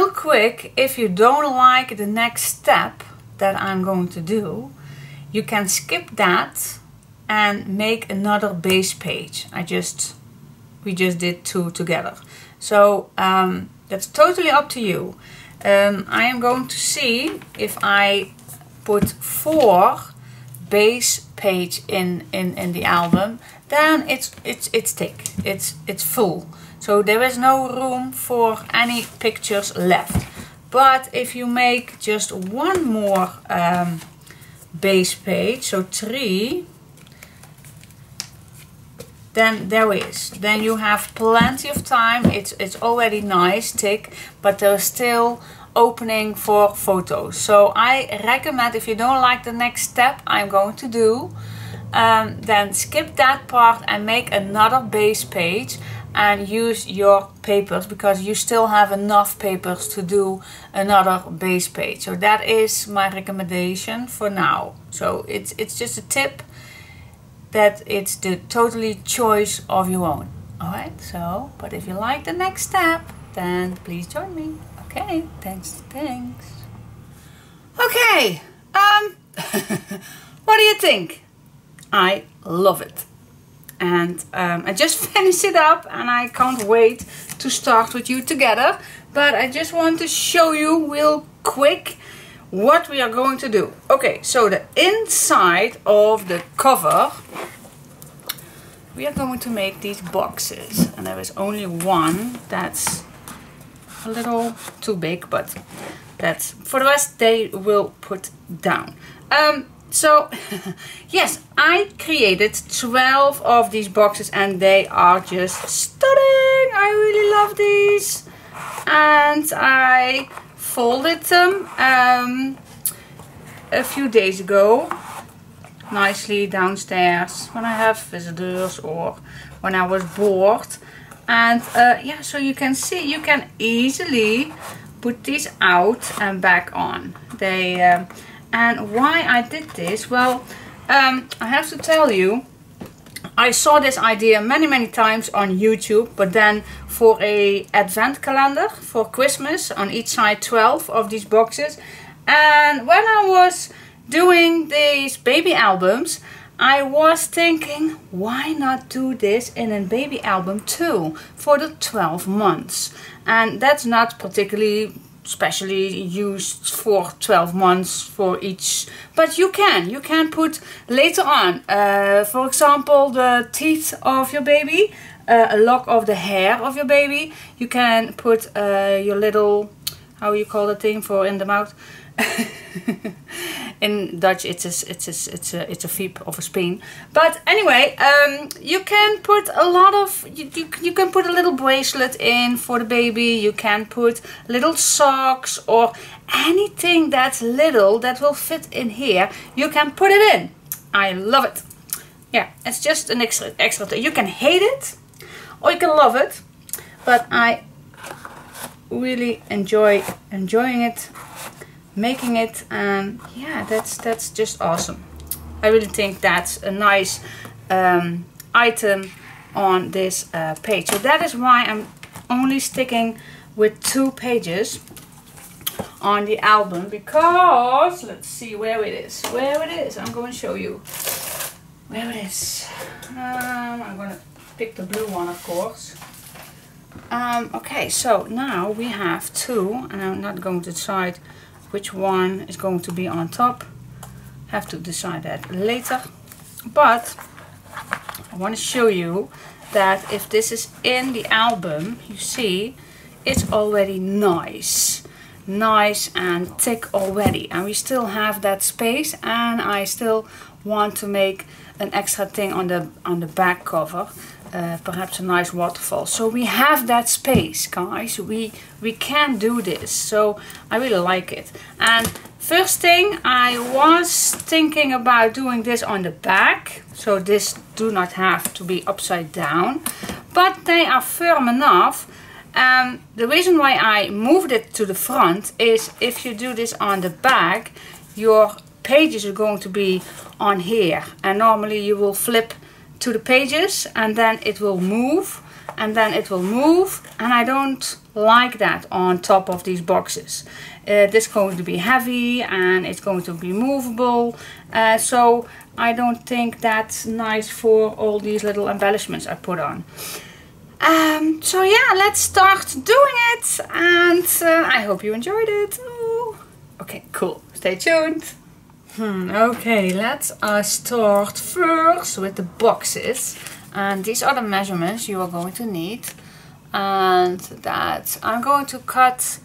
real quick, if you don't like the next step that I'm going to do, you can skip that and make another base page. We just did two together. So that's totally up to you. I am going to see if I put 4 base page in the album, then it's thick, it's full. So there is no room for any pictures left. But if you make just one more base page, so 3, then there is. Then you have plenty of time. It's already nice, thick, but there's still opening for photos. So I recommend, if you don't like the next step I'm going to do, then skip that part and make another base page and use your papers, because you still have enough papers to do another base page. So that is my recommendation for now. So it's just a tip that it's the totally choice of your own. Alright, so, but if you like the next step, then please join me. Okay, thanks. Okay, what do you think? I love it. And I just finished it up and I can't wait to start with you together. But I just want to show you real quick what we are going to do. Okay, so the inside of the cover, we are going to make these boxes. And there is only one that's a little too big, but that's, for the rest they will put down. So yes, I created 12 of these boxes and they are just stunning. I really love these. And I folded them a few days ago nicely downstairs when I have visitors or when I was bored. And yeah, so you can see, you can easily put these out and back on. They and why I did this, well, I have to tell you, I saw this idea many times on YouTube, but then for a advent calendar for Christmas, on each side 12 of these boxes. And when I was doing these baby albums, I was thinking, why not do this in a baby album too, for the 12 months? And that's not particularly specially used for 12 months for each, but you can put later on, for example, the teeth of your baby, a lock of the hair of your baby. You can put your little, how you call the thing for in the mouth. In Dutch it's a veep of a speen. But anyway, you can put a lot of, you can put a little bracelet in for the baby. You can put little socks or anything that's little that will fit in here. You can put it in. I love it. Yeah, it's just an extra thing. You can hate it or you can love it, but I really enjoying it, making it, and yeah, that's just awesome. I really think that's a nice item on this page. So that is why I'm only sticking with 2 pages on the album, because let's see where it is. I'm going to show you where it is. I'm going to pick the blue one, of course. Okay, so now we have 2, and I'm not going to decide which one is going to be on top. Have to decide that later. But I want to show you that if this is in the album, you see it's already nice and thick already, and we still have that space, and I still want to make an extra thing on the back cover. Perhaps a nice waterfall. So we have that space, guys. We can do this. So I really like it. And first thing, I was thinking about doing this on the back. So this do not have to be upside down, but they are firm enough. The reason why I moved it to the front is if you do this on the back, your pages are going to be on here, and normally you will flip to the pages and then it will move, and then it will move, and I don't like that on top of these boxes. This is going to be heavy and it's going to be movable, so I don't think that's nice for all these little embellishments I put on. So yeah, let's start doing it, and I hope you enjoyed it. Ooh. Okay, cool. Stay tuned. Okay, let's start first with the boxes, and these are the measurements you are going to need, and that I'm going to cut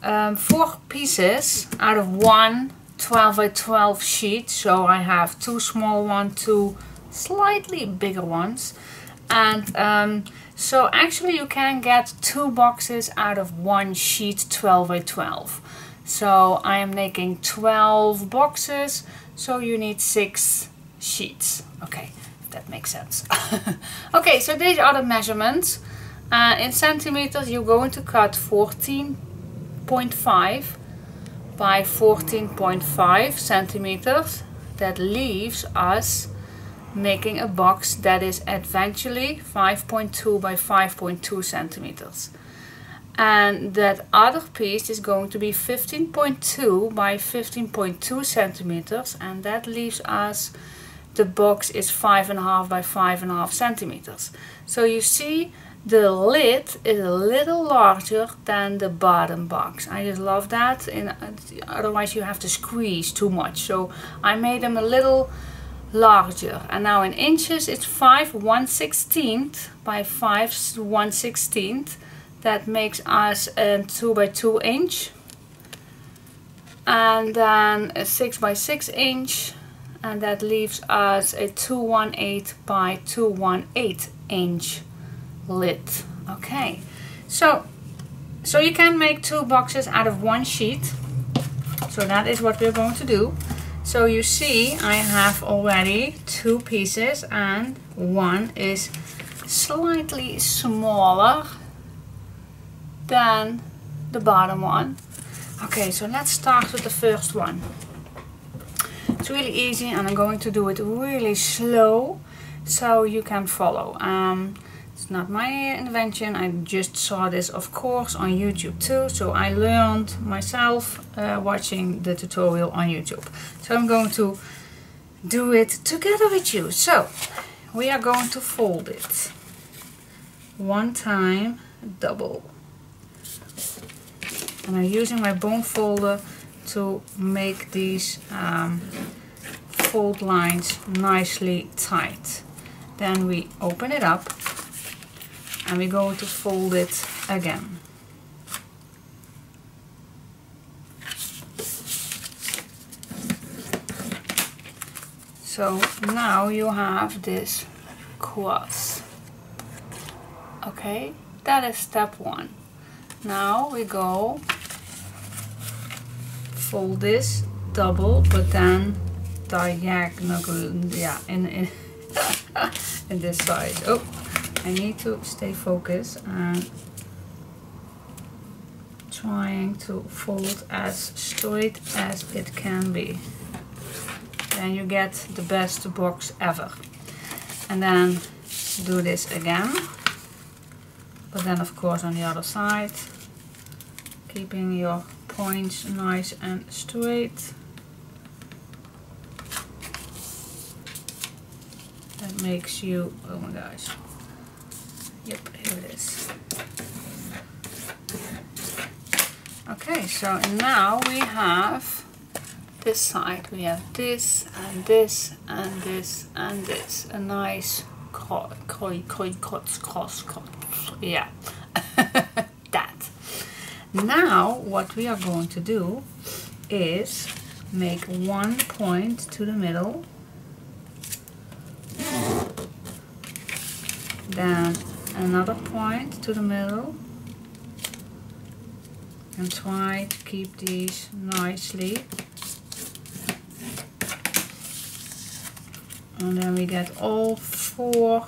4 pieces out of one 12 by 12 sheet. So I have 2 small ones, 2 slightly bigger ones, and so actually you can get 2 boxes out of one sheet 12 by 12. So I am making 12 boxes, so you need 6 sheets. Okay, if that makes sense. Okay, so these are the measurements. In centimeters, you're going to cut 14.5 by 14.5 centimeters. That leaves us making a box that is eventually 5.2 by 5.2 centimeters. And that other piece is going to be 15.2 by 15.2 centimeters, and that leaves us, the box is 5.5 by 5.5 centimeters. So you see, the lid is a little larger than the bottom box. I just love that, and otherwise you have to squeeze too much. So I made them a little larger, and now in inches it's 5/1/16 by 5/1/16. That makes us a 2 by 2 inch, and then a 6 by 6 inch, and that leaves us a 218 by 218 inch lid. Okay, so you can make 2 boxes out of one sheet. So that is what we're going to do. So you see, I have already 2 pieces, and one is slightly smaller than the bottom one. Okay, so let's start with the first one. It's really easy, and I'm going to do it really slow so you can follow. It's not my invention. I just saw this, of course, on YouTube too. So I learned myself watching the tutorial on YouTube. So I'm going to do it together with you. So we are going to fold it 1 time, double. And I'm using my bone folder to make these fold lines nicely tight. Then we open it up, and we're going to fold it again. So now you have this cross. Okay, that is step 1. Now we go fold this double, but then diagonal, yeah, in this side. Oh, I need to stay focused and trying to fold as straight as it can be. Then you get the best box ever. And then do this again, but then of course on the other side, keeping your points nice and straight. That makes you, oh my gosh, yep, here it is. Okay, so now we have this side. We have this and this and this and this. A nice cross, yeah. That. Now what we are going to do is make 1 point to the middle, then another point to the middle, and try to keep these nicely. And then we get all 4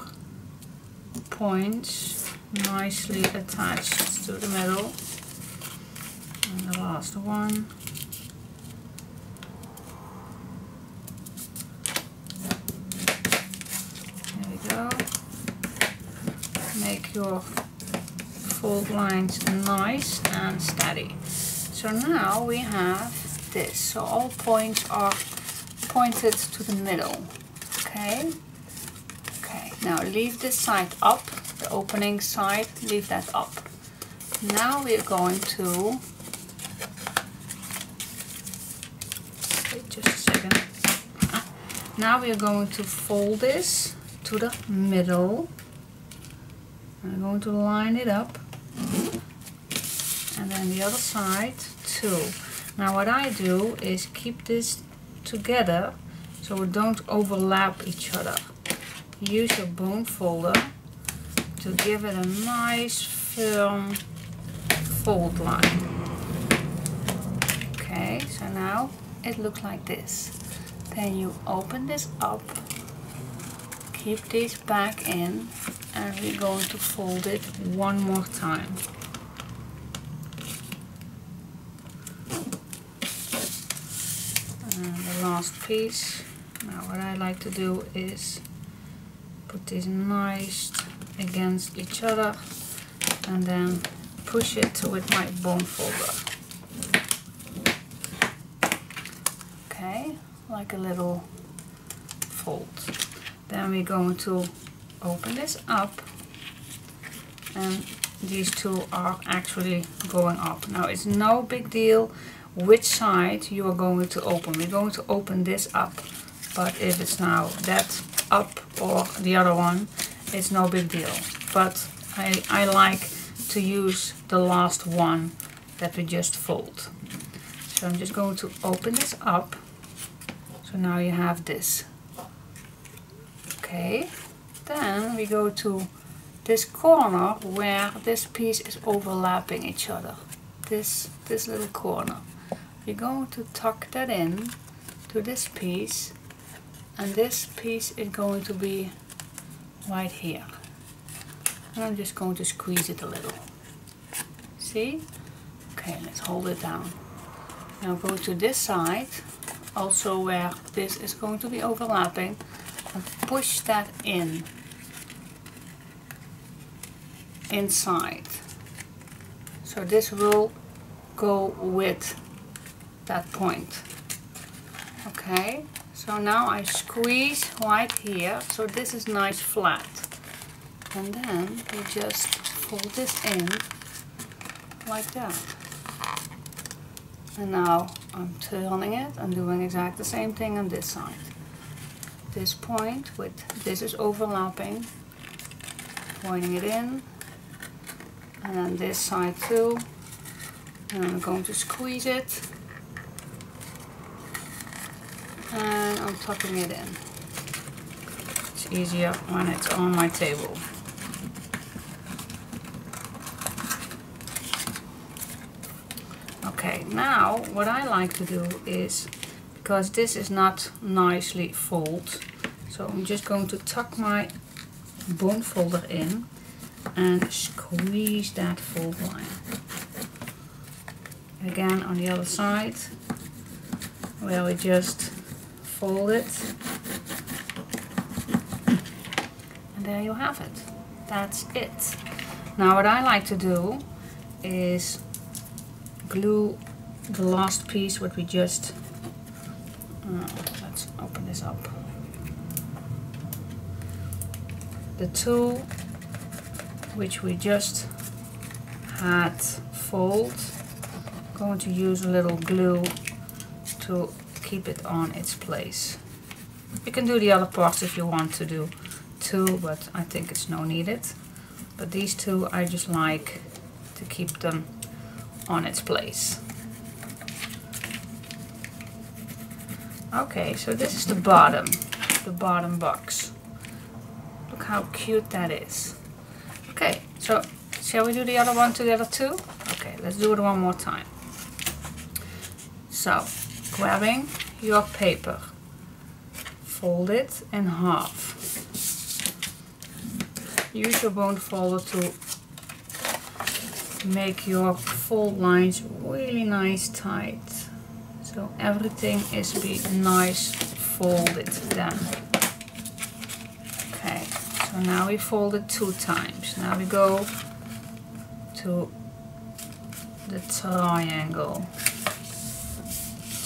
points nicely attached to the middle. And the last one. There we go. Make make your fold lines nice and steady. So now we have this. So all points are pointed to the middle. Okay. Okay. Now leave this side up. The opening side, leave that up. Now we are going to, wait just a second. Now we are going to fold this to the middle. I'm going to line it up. And then the other side too. Now what I do is keep this together so it don't overlap each other. Use your bone folder to give it a nice firm fold line. Okay, so now it looks like this. Then you open this up, keep these back in, and we're going to fold it one more time. And the last piece. Now what I like to do is put this nice against each other and then push it with my bone folder. Okay, like a little fold. Then we're going to open this up, and these two are actually going up. Now it's no big deal which side you are going to open. We're going to open this up, but if it's now that up or the other one, it's no big deal. But I like to use the last one that we just fold. So I'm just going to open this up. So now you have this. Okay, then we go to this corner where this piece is overlapping each other. This little corner. We're going to tuck that in to this piece, and this piece is going to be right here. And I'm just going to squeeze it a little. See? Okay, let's hold it down. Now go to this side, also where this is going to be overlapping, and push that in inside. So this will go with that point. Okay, so now I squeeze right here, so this is nice flat. And then we just fold this in like that. And now I'm turning it and doing exactly the same thing on this side. This point with this is overlapping, pointing it in, and then this side too. And I'm going to squeeze it, and I'm tucking it in. It's easier when it's on my table. Okay, now what I like to do is, because this is not nicely folded, so I'm just going to tuck my bone folder in and squeeze that fold line. Again on the other side, where we just fold it, and there you have it. That's it. Now what I like to do is glue the last piece what we just let's open this up. The two which we just had fold, going to use a little glue to keep it on its place. You can do the other parts if you want to do too, but I think it's no needed. But these two I just like to keep them on its place. Okay, so this is the bottom box. Look how cute that is. Okay, so shall we do the other one together too? Okay, let's do it one more time. So, grabbing your paper, fold it in half. Use your bone folder to make your fold lines really nice tight, so everything is be nice folded then. Okay, So now we fold it 2 times. Now we go to the triangle.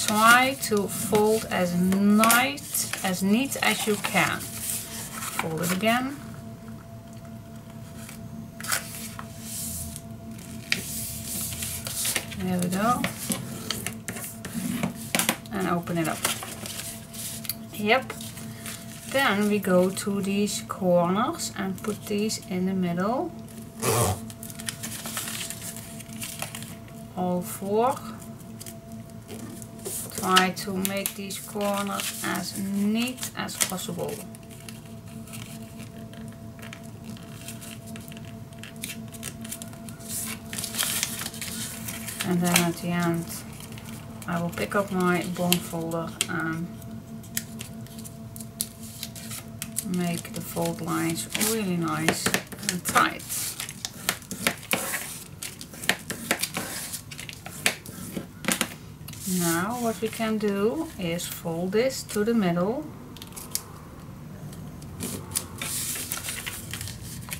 Try to fold as neat as you can. Fold it again. There we go. And open it up. Yep. Then we go to these corners and put these in the middle. All 4. Try to make these corners as neat as possible. And then at the end I will pick up my bone folder and make the fold lines really nice and tight. Now what we can do is fold this to the middle,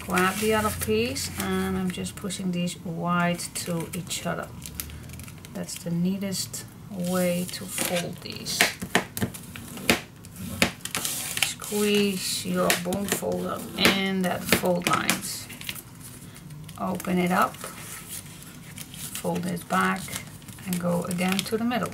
grab the other piece, and I'm just pushing these wide to each other. That's the neatest way to fold these. Squeeze your bone folder in that fold lines. Open it up, fold it back, and go again to the middle.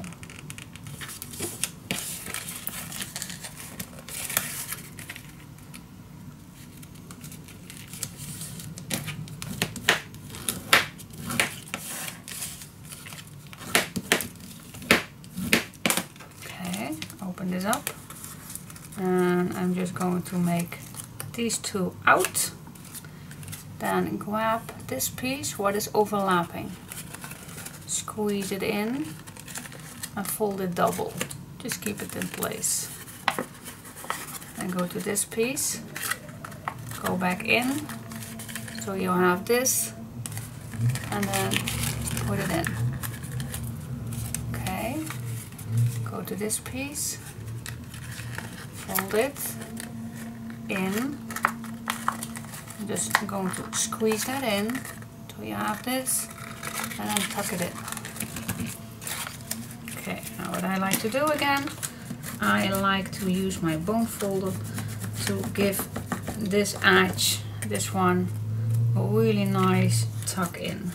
Okay, open this up, and I'm just going to make these 2 out. Then grab this piece, what is overlapping. Squeeze it in and fold it double. Just keep it in place. Then go to this piece, go back in, so you have this, and then put it in. Okay, go to this piece, fold it in. I'm just going to squeeze that in, so you have this, and then tuck it in. Okay, now what I like to do again, I like to use my bone folder to give this edge, this one, a really nice tuck in.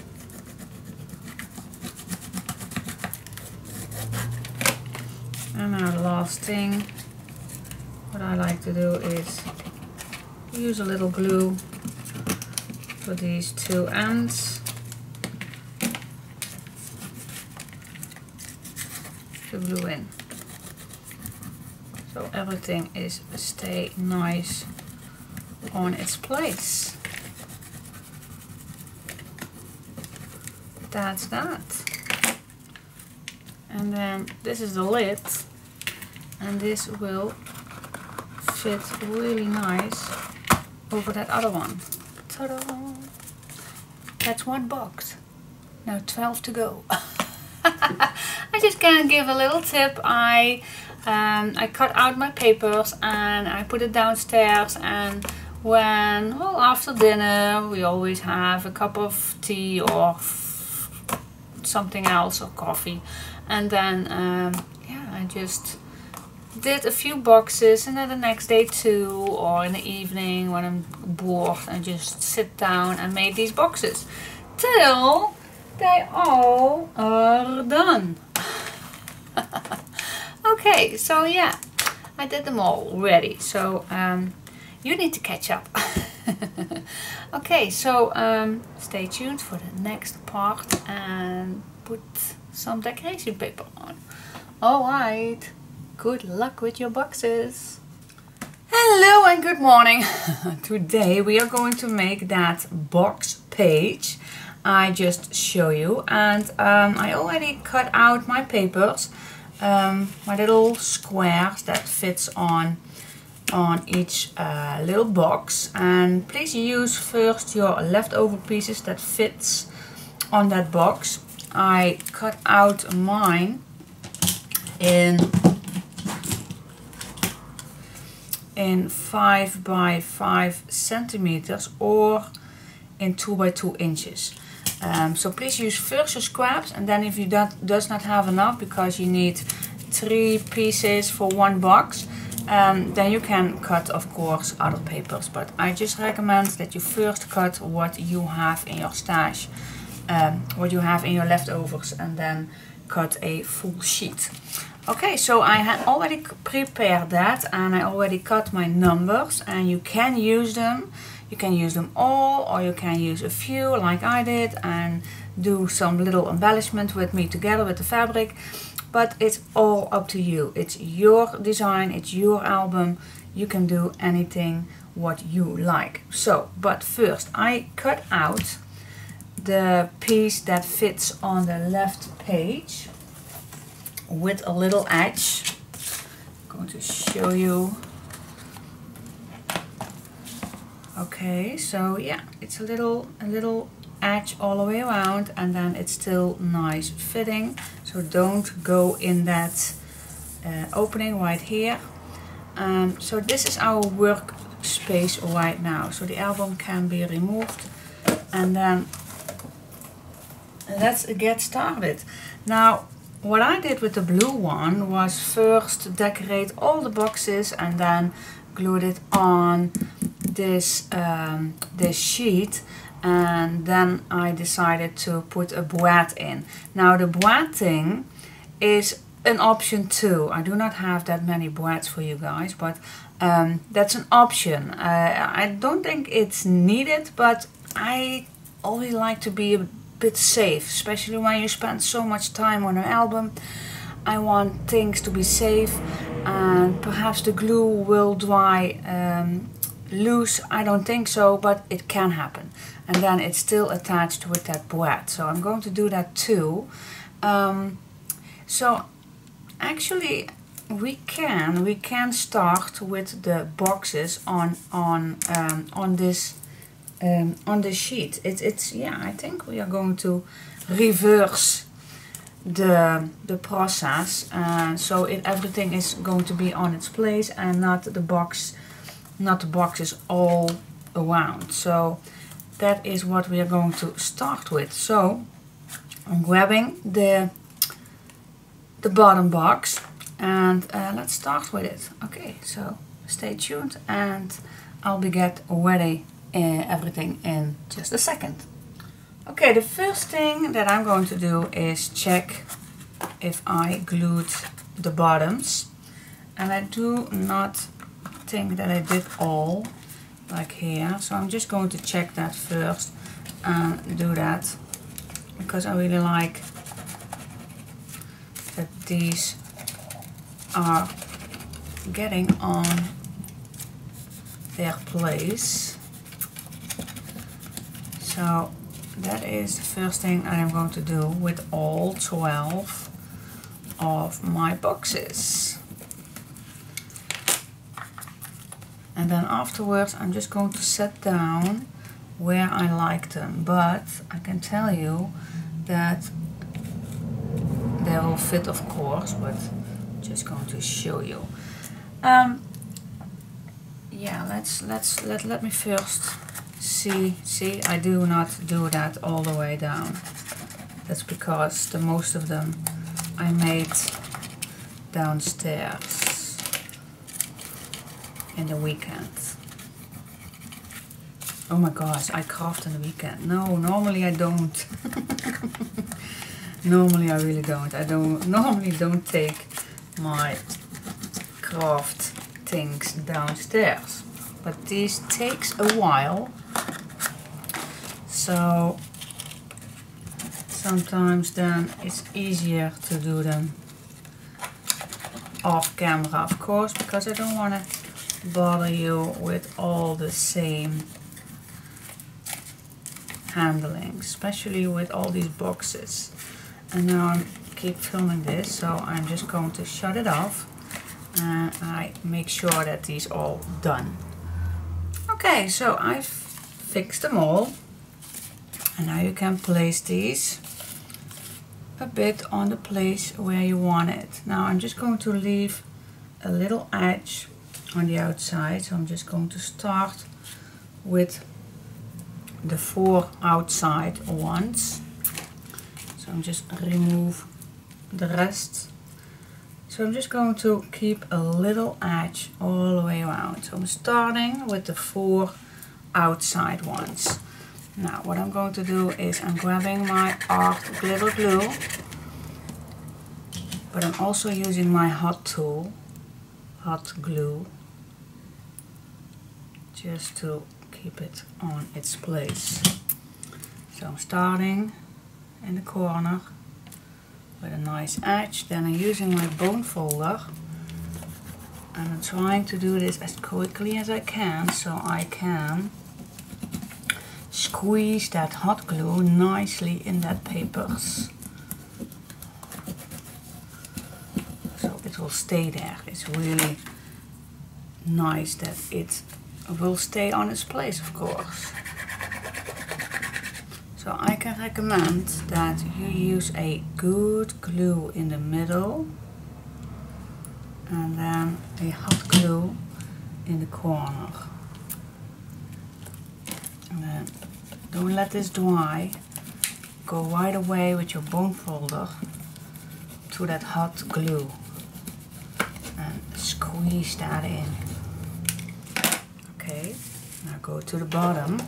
And now the last thing, what I like to do is use a little glue for these 2 ends. To glue in, so everything is stay nice on its place. That's that. And then this is the lid, and this will fit really nice over that other one. Ta-da! That's 1 box. Now 12 to go. I just can give a little tip. I cut out my papers and I put it downstairs, and when, well, after dinner we always have a cup of tea or something else, or coffee, and then yeah, I just did a few boxes, and then the next day 2, or in the evening when I'm bored, I just sit down and made these boxes till they all are done. Okay, so yeah, I did them all already, so you need to catch up. Okay, so stay tuned for the next part and put some decoration paper on. Alright, good luck with your boxes. Hello and good morning. Today we are going to make that box page I just show you, and I already cut out my papers, my little squares that fits on each little box. And please use first your leftover pieces that fits on that box. I cut out mine in in 5 by 5 centimeters or in 2 by 2 inches. So please use first your scraps, and then if you does not have enough because you need 3 pieces for 1 box, then you can cut, of course, other papers. But I just recommend that you first cut what you have in your stash, what you have in your leftovers, and then cut a full sheet. Okay, so I had already prepared that, and I already cut my numbers, and you can use them. You can use them all, or you can use a few like I did and do some little embellishment with me together with the fabric. But it's all up to you. It's your design, it's your album. You can do anything what you like. So, but first I cut out the piece that fits on the left page with a little edge. I'm going to show you. Okay, so yeah, it's a little edge all the way around, and then it's still nice fitting. So don't go in that opening right here. So this is our workspace right now. So the album can be removed, and then let's get started. Now, what I did with the blue one was first decorate all the boxes and then glued it on this sheet, and then I decided to put a boîte in. Now the boîte thing is an option too. I do not have that many boîtes for you guys, but that's an option. I don't think it's needed, but I always like to be a bit safe, especially when you spend so much time on an album. I want things to be safe, and perhaps the glue will dry loose. I don't think so, but it can happen, and then it's still attached with that boîte. So I'm going to do that too. So actually we can start with the boxes on this sheet. It's yeah, I think we are going to reverse the process, so everything is going to be on its place and not the boxes all around. So that is what we are going to start with. So I'm grabbing the bottom box, and let's start with it. Okay, so stay tuned, and I'll be get ready everything in just a second. Okay, the first thing that I'm going to do is check if I glued the bottoms, and I do not think that I did all like here, so I'm just going to check that first and do that, because I really like that these are getting on their place. So that is the first thing I am going to do with all 12 of my boxes. And then afterwards I'm just going to set down where I like them. But I can tell you that they will fit, of course, but I'm just going to show you. Yeah, let me first see, I do not do that all the way down. That's because the most of them I made downstairs in the weekend. Oh my gosh, I craft in the weekend. No, normally I don't. Normally I really don't. I normally don't take my craft things downstairs. But this takes a while. So sometimes then it's easier to do them off camera, of course, because I don't want to bother you with all the same handling, especially with all these boxes. And now I keep filming this, so I'm just going to shut it off and I make sure that these are all done. Okay, so I've fixed them all, and now you can place these a bit on the place where you want it. Now I'm just going to leave a little edge on the outside. So I'm just going to start with the 4 outside ones. So I'm just remove the rest. So I'm just going to keep a little edge all the way around. So I'm starting with the 4 outside ones. Now what I'm going to do is I'm grabbing my art glitter glue, but I'm also using my hot tool, hot glue, just to keep it on its place. So I'm starting in the corner with a nice edge, then I'm using my bone folder and I'm trying to do this as quickly as I can so I can squeeze that hot glue nicely in that papers. So it will stay there. It's really nice that it will stay on its place, of course. So I can recommend that you use a good glue in the middle and then a hot glue in the corner. And then don't let this dry. Go right away with your bone folder to that hot glue and squeeze that in. Okay, now go to the bottom.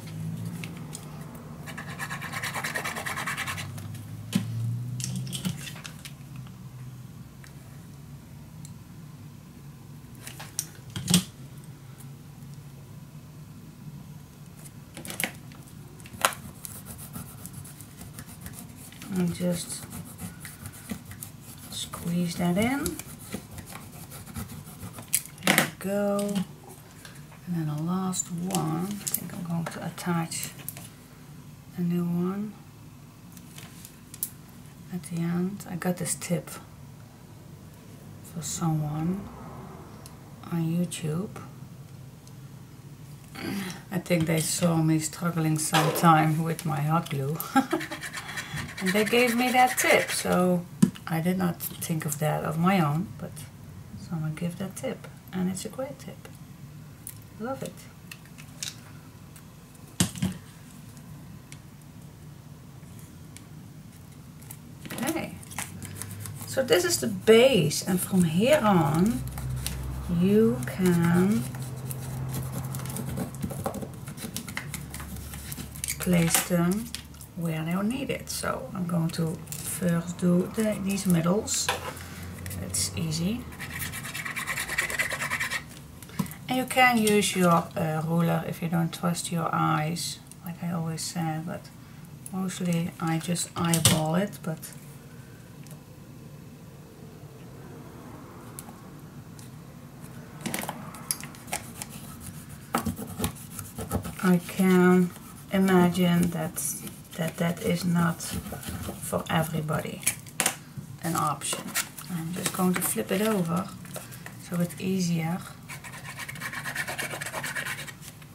And just squeeze that in. There we go. And then the last one, I think I'm going to attach a new one at the end. I got this tip for someone on YouTube. I think they saw me struggling sometime with my hot glue. And they gave me that tip, so I did not think of that of my own, but someone gave that tip, and it's a great tip. Love it. Okay, so this is the base, and from here on you can place them where they're needed. So I'm going to first do these middles. It's easy. And you can use your ruler if you don't trust your eyes, like I always said, but mostly I just eyeball it, but I can imagine that is not for everybody an option. I'm just going to flip it over so it's easier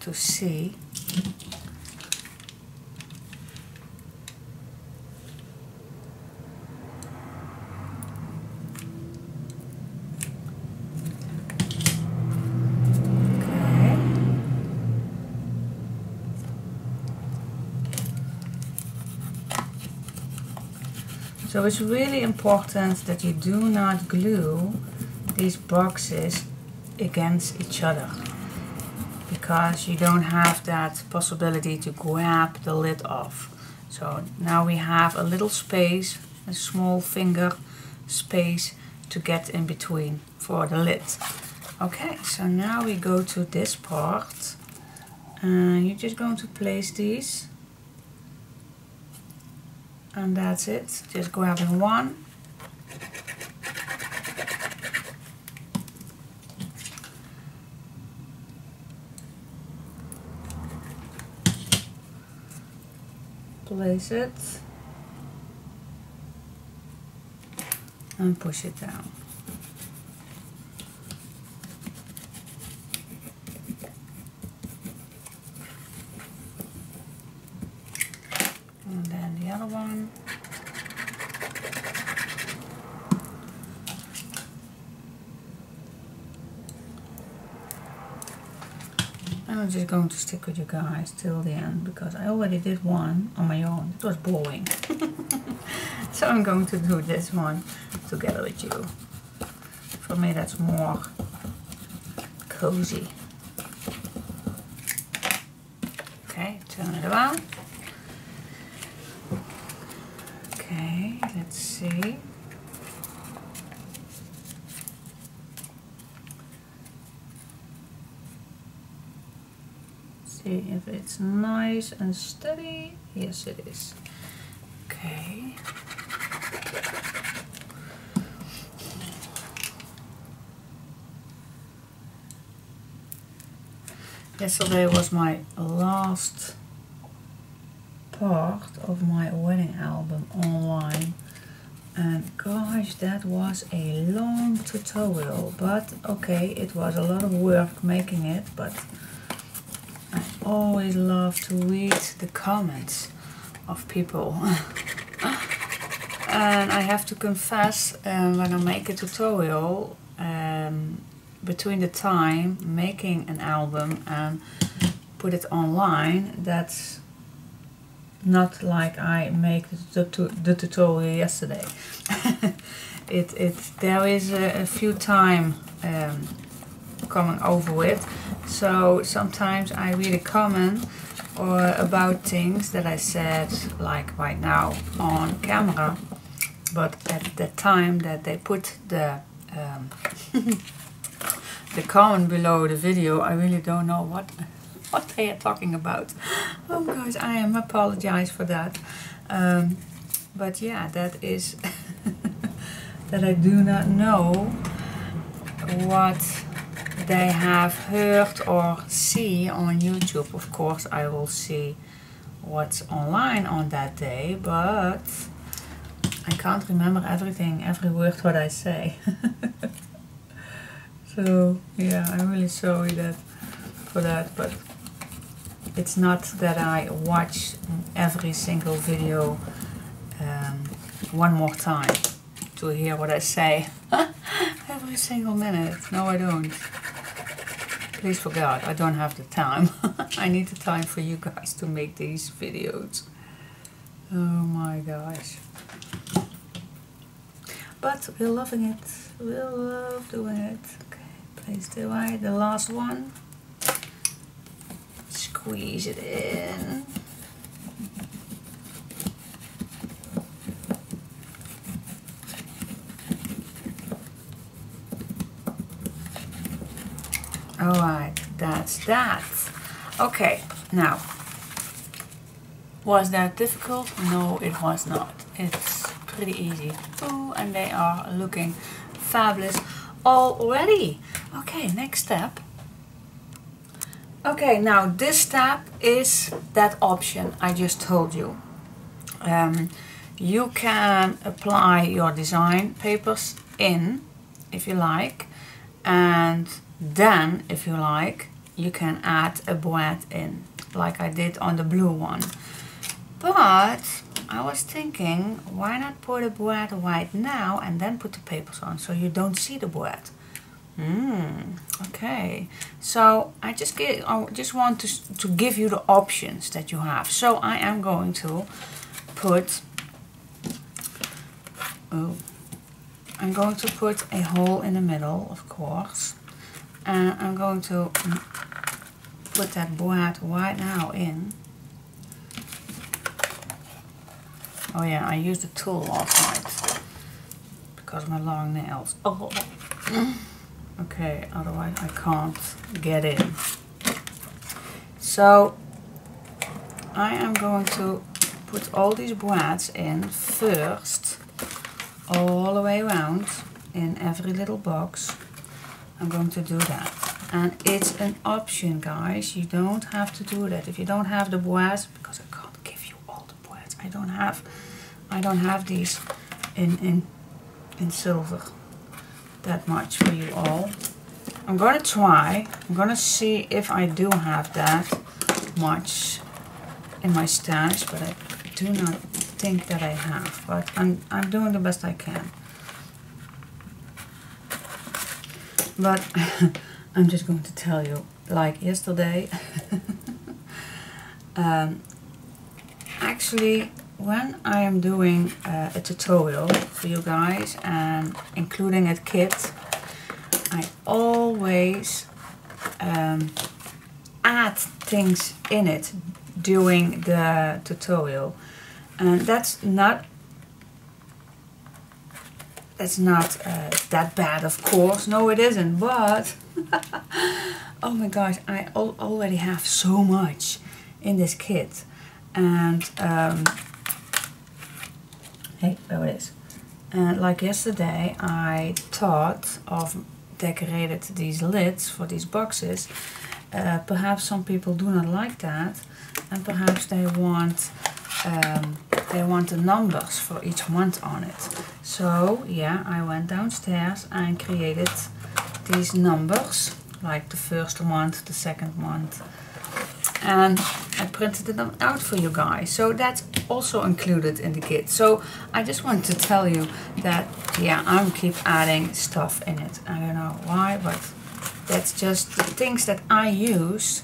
to see. So it's really important that you do not glue these boxes against each other, because you don't have that possibility to grab the lid off. So now we have a little space, a small finger space to get in between for the lid. Okay, so now we go to this part and you're just going to place these. And that's it, just grabbing one. Place it and push it down. And then the other one. I'm just going to stick with you guys till the end because I already did one on my own. It was boring. So I'm going to do this one together with you. For me that's more cozy. Okay, turn it around. Okay, let's see. See if it's nice and steady. Yes, it is. Okay. Yesterday was my last part of my wedding album online, and gosh, that was a long tutorial, but okay, it was a lot of work making it, but I always love to read the comments of people. And I have to confess, when I make a tutorial, between the time making an album and put it online, that's not like I make the tutorial yesterday. There is a few time coming over it, so sometimes I read a comment or about things that I said like right now on camera, but at the time that they put the the comment below the video, I really don't know what they are talking about. Oh guys, I am apologize for that. But yeah, that is that I do not know what they have heard or see on YouTube. Of course I will see what's online on that day, but I can't remember everything, every word what I say. So yeah, I'm really sorry for that, but it's not that I watch every single video one more time to hear what I say every single minute. No, I don't. Please forget, I don't have the time. I need the time for you guys to make these videos. Oh my gosh. But we're loving it. We love doing it. Place the right, the last one. Squeeze it in. Alright, that's that. Okay, now, was that difficult? No, it was not. It's pretty easy. Oh, and they are looking fabulous already. Okay, next step. Okay, now this step is that option I just told you. You can apply your design papers in if you like, and then if you like you can add a board in like I did on the blue one. But I was thinking, why not put a board right now and then put the papers on so you don't see the board? Okay, so I just want to give you the options that you have. So I am going to put I'm going to put a hole in the middle, of course, and I'm going to put that board right now in. Oh yeah, I used the tool last night because of my long nails. Oh. Okay, otherwise I can't get in. So I am going to put all these boards in first, all the way around in every little box. I'm going to do that, and it's an option, guys. You don't have to do that if you don't have the boards, because I can't give you all the boards. I don't have these in silver that much for you all. I'm gonna try. I'm gonna see if I do have that much in my stash, but I do not think that I have. But I'm doing the best I can. But I'm just going to tell you, like yesterday, actually when I am doing a tutorial for you guys and including a kit, I always add things in it during the tutorial, and that's not that bad, of course. No, it isn't, but oh my gosh, I already have so much in this kit. And hey, there it is. And like yesterday, I thought of decorated these lids for these boxes. Perhaps some people do not like that, and perhaps they want the numbers for each month on it. So yeah, I went downstairs and created these numbers, like the first month, the second month, and I printed them out for you guys. So that's also included in the kit. So I just want to tell you that yeah, I'm keep adding stuff in it. I don't know why, but that's just the things that I use,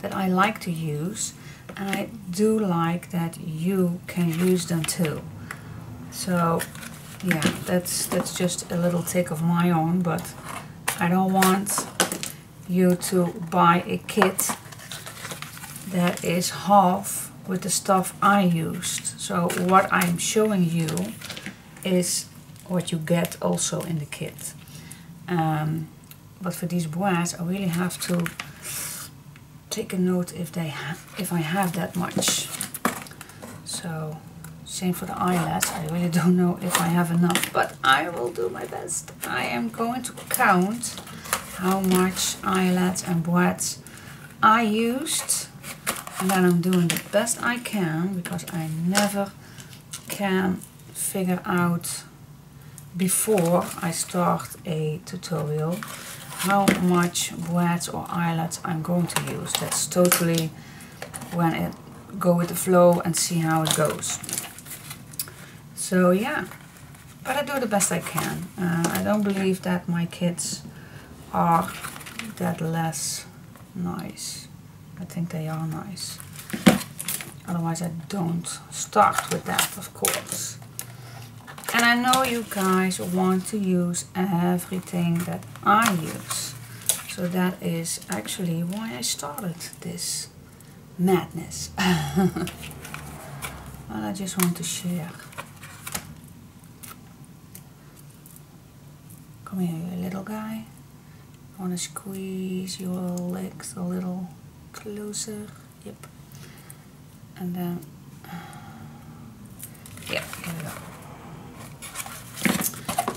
that I like to use, and I do like that you can use them too. So yeah, that's just a little tick of my own, but I don't want you to buy a kit that is half with the stuff I used. So what I'm showing you is what you get also in the kit. But for these boys, I really have to take a note if I have that much. So same for the eyelets. I really don't know if I have enough, but I will do my best. I am going to count how much eyelets and boîtes I used, and then I'm doing the best I can, because I never can figure out before I start a tutorial how much boîtes or eyelets I'm going to use. That's totally when it go with the flow and see how it goes. So yeah, but I do the best I can. I don't believe that my kits are that less nice. I think they are nice. Otherwise I don't start with that, of course. And I know you guys want to use everything that I use. So that is actually why I started this madness. Well, I just want to share. Come here, you little guy. I want to squeeze your legs a little closer. Yep. And then, yeah, here we go.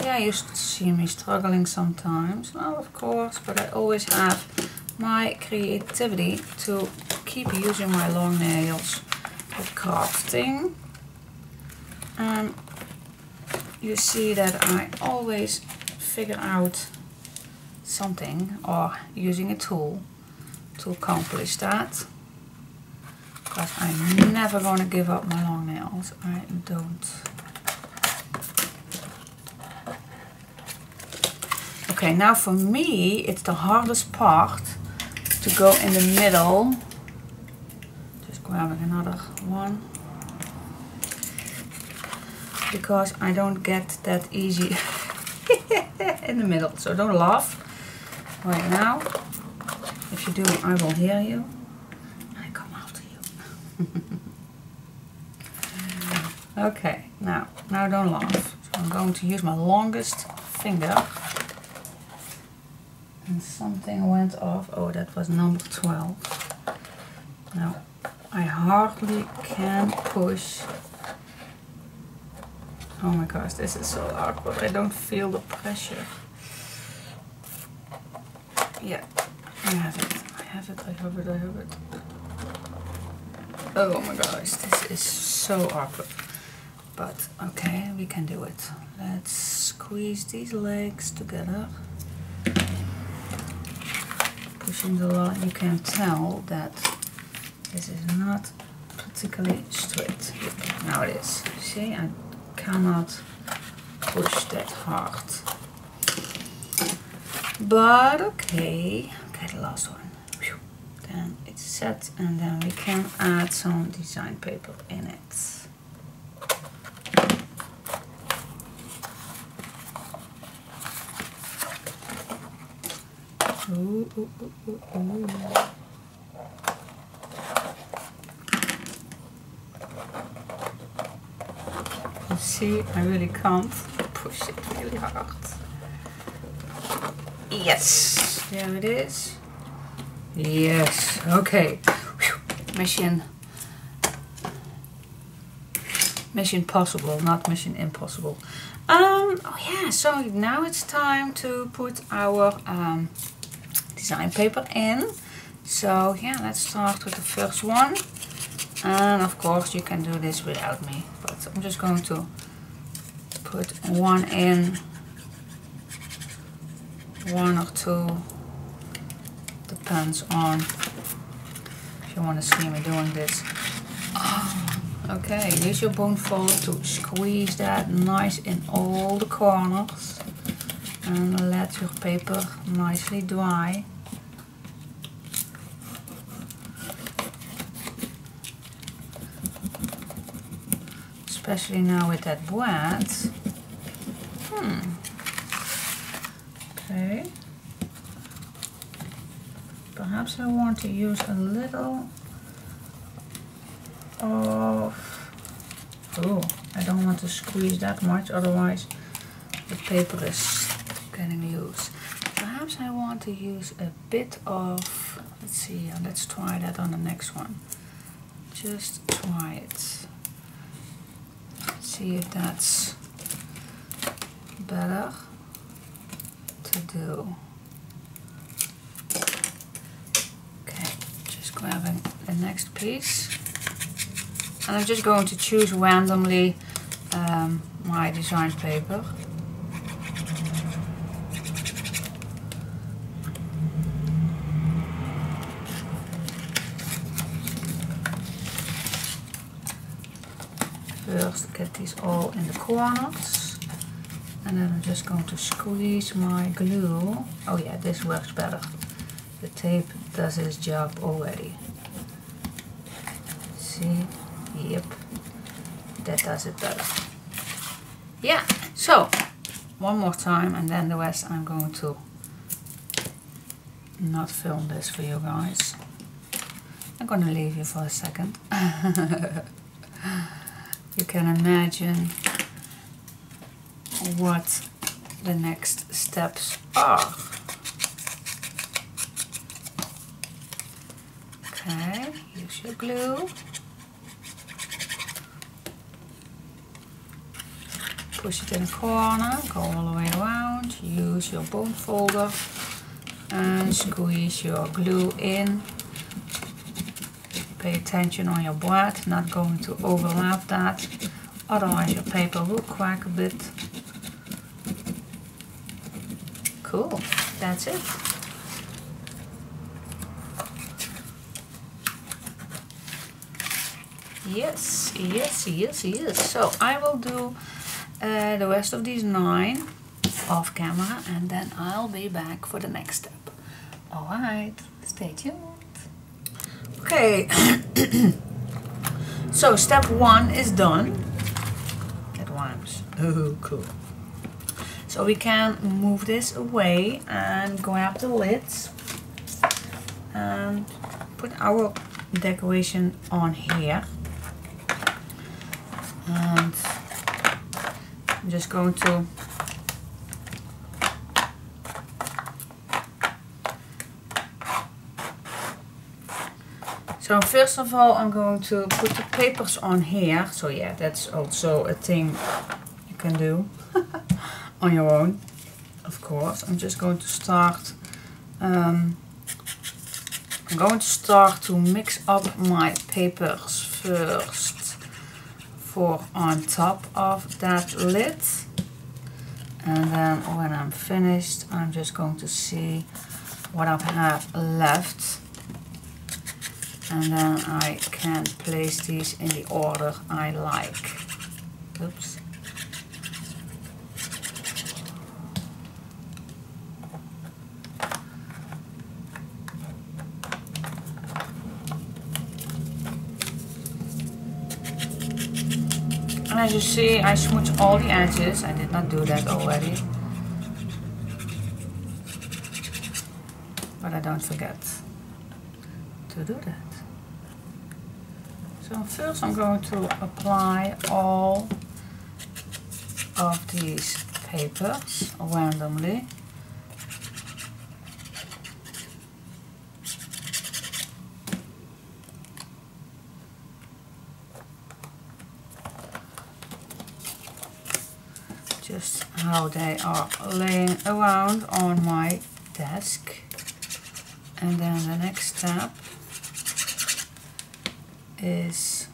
Yeah, you see me struggling sometimes. Well, of course, but I always have my creativity to keep using my long nails for crafting. And you see that I always figure out something or using a tool to accomplish that. Because I'm never going to give up my long nails. I don't. Okay, now for me, it's the hardest part to go in the middle. Just grabbing another one. Because I don't get that easy in the middle. So don't laugh right now. If you do, I will hear you. I come after you. Okay, now don't laugh. So I'm going to use my longest finger. And something went off. Oh, that was number 12. Now, I hardly can push. Oh my gosh, this is so awkward. I don't feel the pressure. Yeah, I have it. I have it. I have it. I have it. Oh my gosh, this is so awkward. But okay, we can do it. Let's squeeze these legs together. Pushing the line, you can tell that this is not particularly straight. Now it is. See, I cannot push that hard. But okay, the last one. Whew. Then it's set, and then we can add some design paper in it. Ooh, ooh, ooh, ooh, ooh. You see, I really can't push it really hard. Yes, there it is. Yes, okay. Whew. Mission possible, not mission impossible. Oh yeah, so now it's time to put our design paper in. So yeah, let's start with the first one. And of course you can do this without me, but I'm just going to put one in, one or two, depends on if you want to see me doing this. Okay, use your bone folder to squeeze that nice in all the corners and let your paper nicely dry. Especially now with that board. Okay. Perhaps I want to use a little of... Oh, I don't want to squeeze that much, otherwise the paper is getting loose. Perhaps I want to use a bit of... Let's see, let's try that on the next one. Just try it. See if that's better to do. Okay, just grabbing the next piece, and I'm just going to choose randomly my design paper. First, get these all in the corners, and then I'm just going to squeeze my glue. Oh yeah, this works better. The tape does its job already. See? Yep, that does it better. Yeah, so one more time, and then the rest I'm going to not film this for you guys. I'm going to leave you for a second. You can imagine what the next steps are. Okay, use your glue. Push it in a corner, go all the way around, use your bone folder and squeeze your glue in. Pay attention on your board, not going to overlap that, otherwise your paper will crack a bit. Cool, that's it. Yes, yes, yes, yes. So I will do the rest of these 9 off camera, and then I'll be back for the next step. Alright, stay tuned. Okay, so step 1 is done. It rhymes. Oh, cool. So we can move this away and grab the lids and put our decoration on here. And I'm just going to so first of all I'm going to put the papers on here. So yeah, that's also a thing you can do on your own, of course. I'm just going to start I'm going to start to mix up my papers first for on top of that lid, and then when I'm finished I'm just going to see what I have left, and then I can place these in the order I like. Oops. And as you see, I smooch all the edges. I did not do that already, but I don't forget to do that. So first I'm going to apply all of these papers randomly. Just how they are laying around on my desk. And then the next step is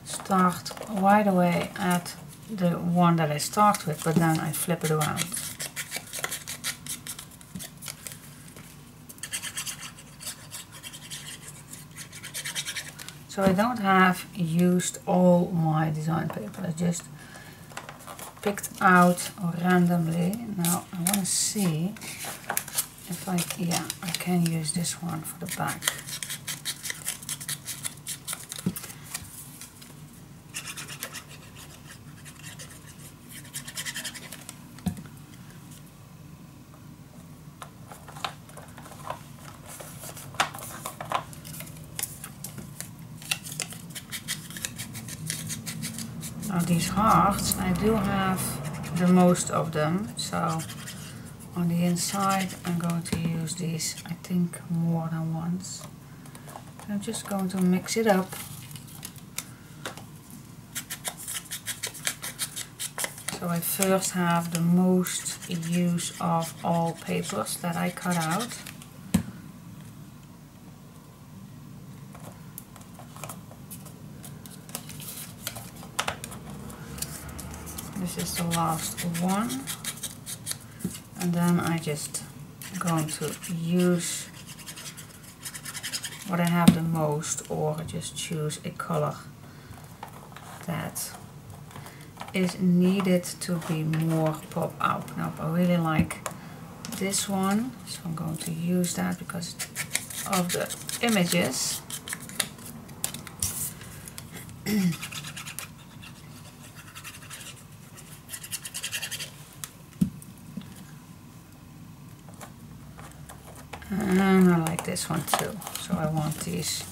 start right away at the one that I start with, but then I flip it around. So I don't have used all my design paper, I just picked out randomly. Now I want to see if I can use this one for the back. Now these hearts, I do have the most of them, so on the inside I'm going to use these, I think, more than once. I'm just going to mix it up. So I first have the most use of all papers that I cut out. This is the last one, and then I just going to use what I have the most, or just choose a color that is needed to be more pop out. Now I really like this one, so I'm going to use that because of the images. And I like this one too, so I want these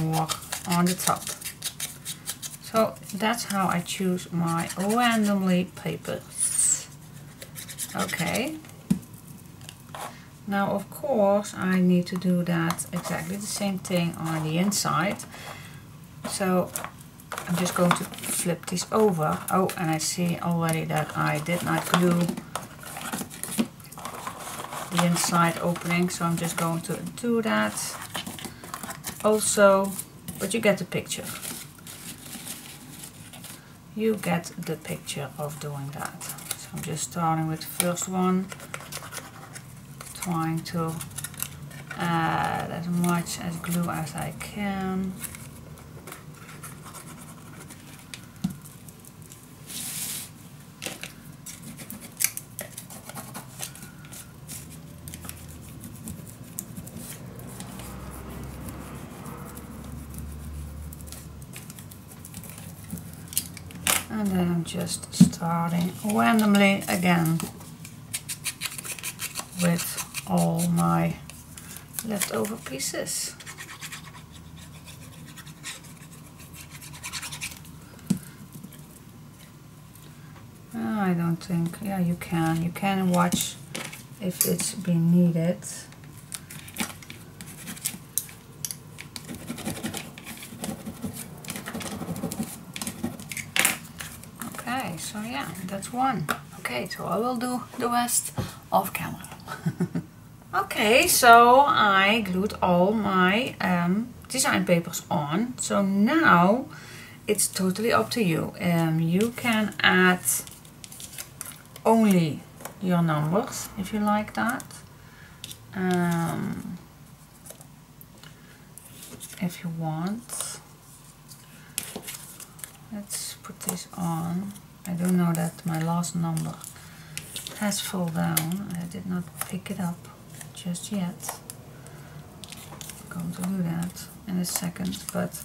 more on the top. So that's how I choose my randomly papers. Okay. Now of course I need to do that exactly the same thing on the inside. So I'm just going to flip these over. Oh, and I see already that I did not glue the inside opening, so I'm just going to do that also, but you get the picture. You get the picture of doing that. So I'm just starting with the first one, trying to add as much as glue as I can. And then I'm just starting randomly again with all my leftover pieces. I don't think, yeah, you can watch if it's been needed. So yeah, that's one. Okay, so I will do the rest off camera. Okay, so I glued all my design papers on. So now it's totally up to you. You can add only your numbers if you like that. If you want. Let's put this on. I do know that my last number has fallen down. I did not pick it up just yet. I'm going to do that in a second, but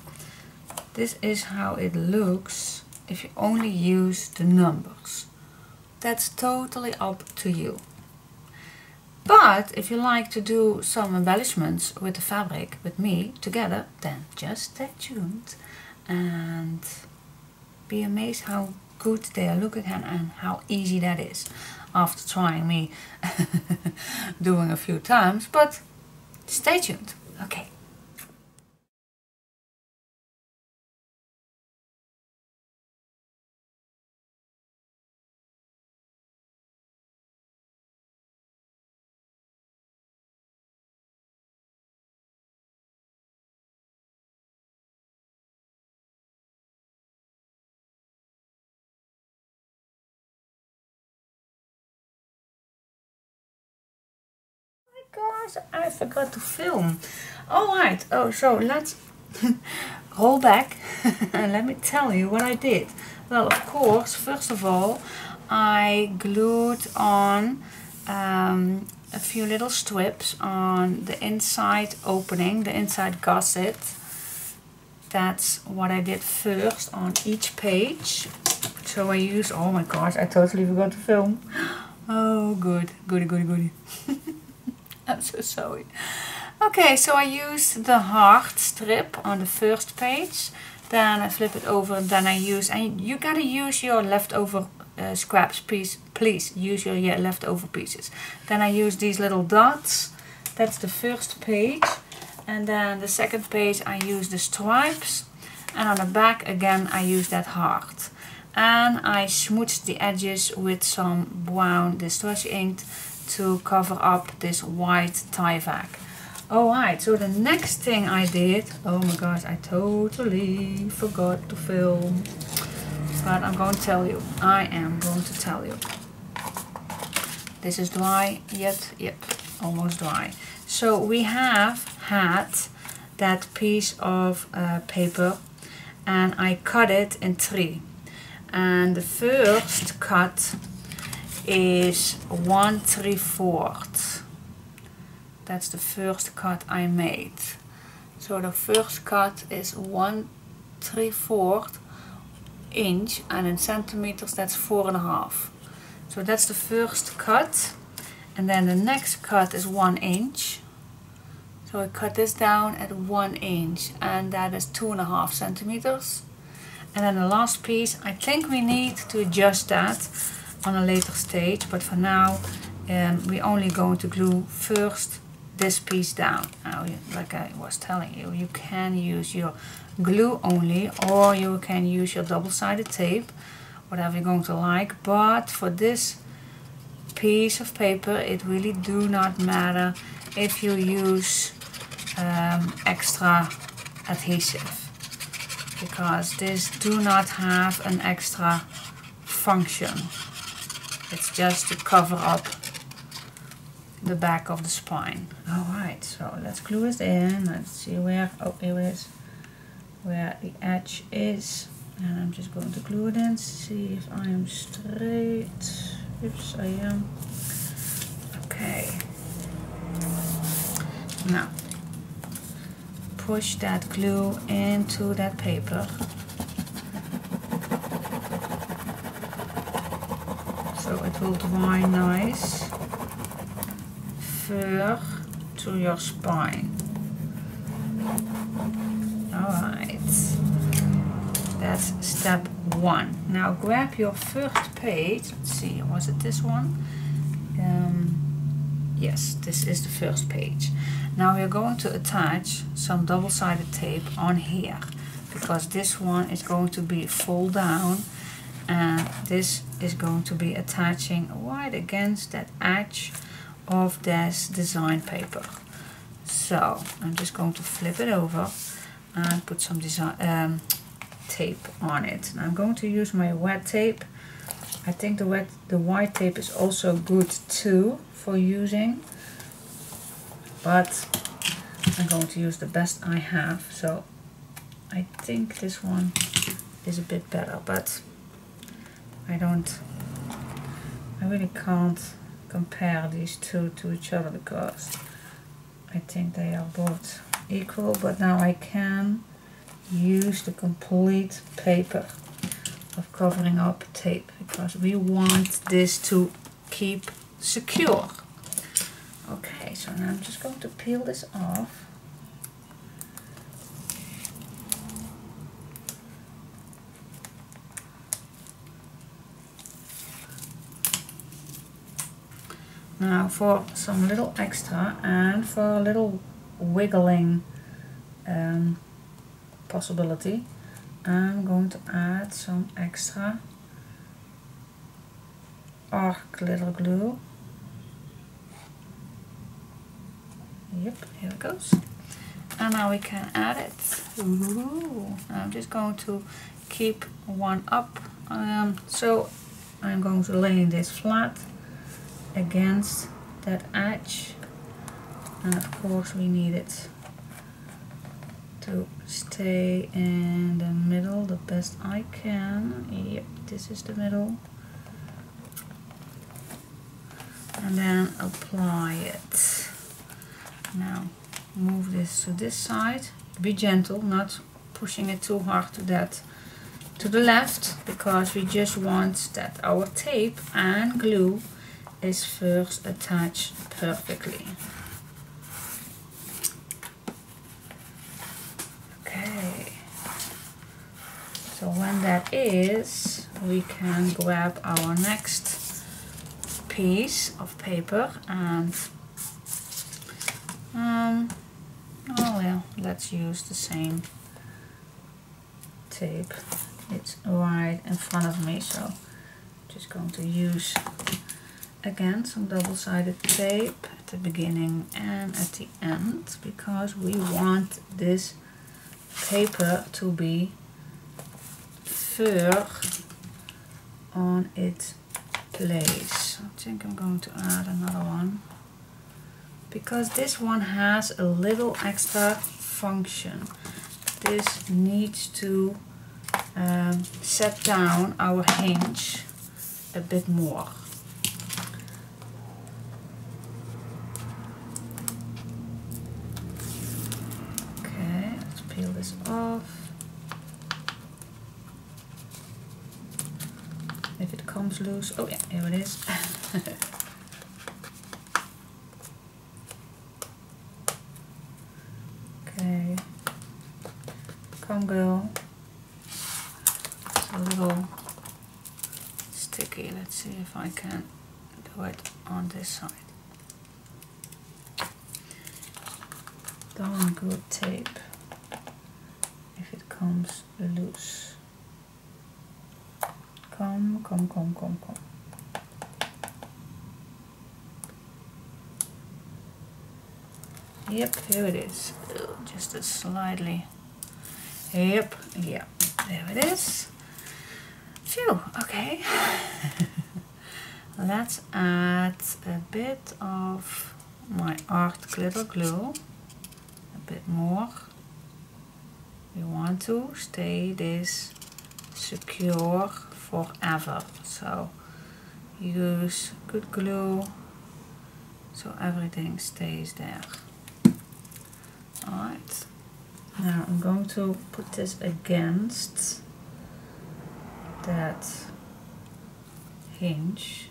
this is how it looks if you only use the numbers. That's totally up to you. But if you like to do some embellishments with the fabric with me together, then just stay tuned and be amazed how good they are looking and how easy that is after trying me doing a few times. But stay tuned. Okay. Gosh, I forgot to film. Alright, so let's roll back and let me tell you what I did. Well, of course, first of all, I glued on a few little strips on the inside opening, the inside gusset. That's what I did first on each page. So I used, oh my gosh, I totally forgot to film. Oh, goody. I'm so sorry. Okay, so I used the heart strip on the first page. Then I flip it over and then I use, and you gotta use your leftover scraps piece. Please use your leftover pieces. Then I use these little dots. That's the first page. And then the second page I use the stripes. And on the back again I use that heart. And I smoothed the edges with some brown distress ink to cover up this white tie-back. Alright, so the next thing I did, oh my gosh, I totally forgot to film. But I'm going to tell you. I am going to tell you. This is dry yet, yep, almost dry. So we have had that piece of paper and I cut it in 3. And the first cut is 1/3. That's the first cut I made. So the first cut is 1/3 inch, and in centimeters that's 4.5. So that's the first cut, and then the next cut is 1 inch. So I cut this down at 1 inch, and that is 2.5 centimeters. And then the last piece, I think we need to adjust that on a later stage, but for now we're only going to glue first this piece down. Now, like I was telling you, you can use your glue only, or you can use your double-sided tape, whatever you're going to like. But for this piece of paper, it really do not matter if you use extra adhesive, because this do not have an extra function. It's just to cover up the back of the spine. Alright, so let's glue it in. Let's see where, oh, here it is, where the edge is. And I'm just going to glue it in, see if I am straight. Oops, I am. Okay. Now, push that glue into that paper. So it will dry nice. Fur to your spine. Alright. That's step 1. Now grab your first page. Let's see, was it this one? Yes, this is the first page. Now we are going to attach some double-sided tape on here, because this one is going to be fold down, and this is going to be attaching right against that edge of this design paper. So I'm just going to flip it over and put some design tape on it. And I'm going to use my wet tape. I think the white tape is also good too for using, but I'm going to use the best I have. So I think this one is a bit better, but I really can't compare these two to each other, because I think they are both equal. But now I can use the complete paper of covering up tape, because we want this to keep secure. Okay, so now I'm just going to peel this off. Now for some little extra and for a little wiggling possibility, I'm going to add some extra arc glitter glue. Yep, here it goes. And now we can add it. Ooh. I'm just going to keep one up. So I'm going to lay this flat against that edge, and of course we need it to stay in the middle the best I can. Yep, this is the middle. And then apply it. Now move this to this side. Be gentle, not pushing it too hard to the left, because we just want that our tape and glue is first attached perfectly. Okay, so when that is, we can grab our next piece of paper and oh well, let's use the same tape. It's right in front of me, so I'm just going to use again some double-sided tape at the beginning and at the end, because we want this paper to be firm on its place. I think I'm going to add another one, because this one has a little extra function. This needs to set down our hinge a bit more. Okay, let's peel this off. If it comes loose, oh yeah, here it is. Okay, come girl. It's a little sticky. Let's see if I can do it on this side. Darn good tape if it comes loose. Come. Yep, here it is. Just a slightly. Yep, yeah, there it is. Phew, okay. Let's add a bit of my art glitter glue. A bit more. We want to stay this secure forever. So use good glue so everything stays there. Alright, now I'm going to put this against that hinge.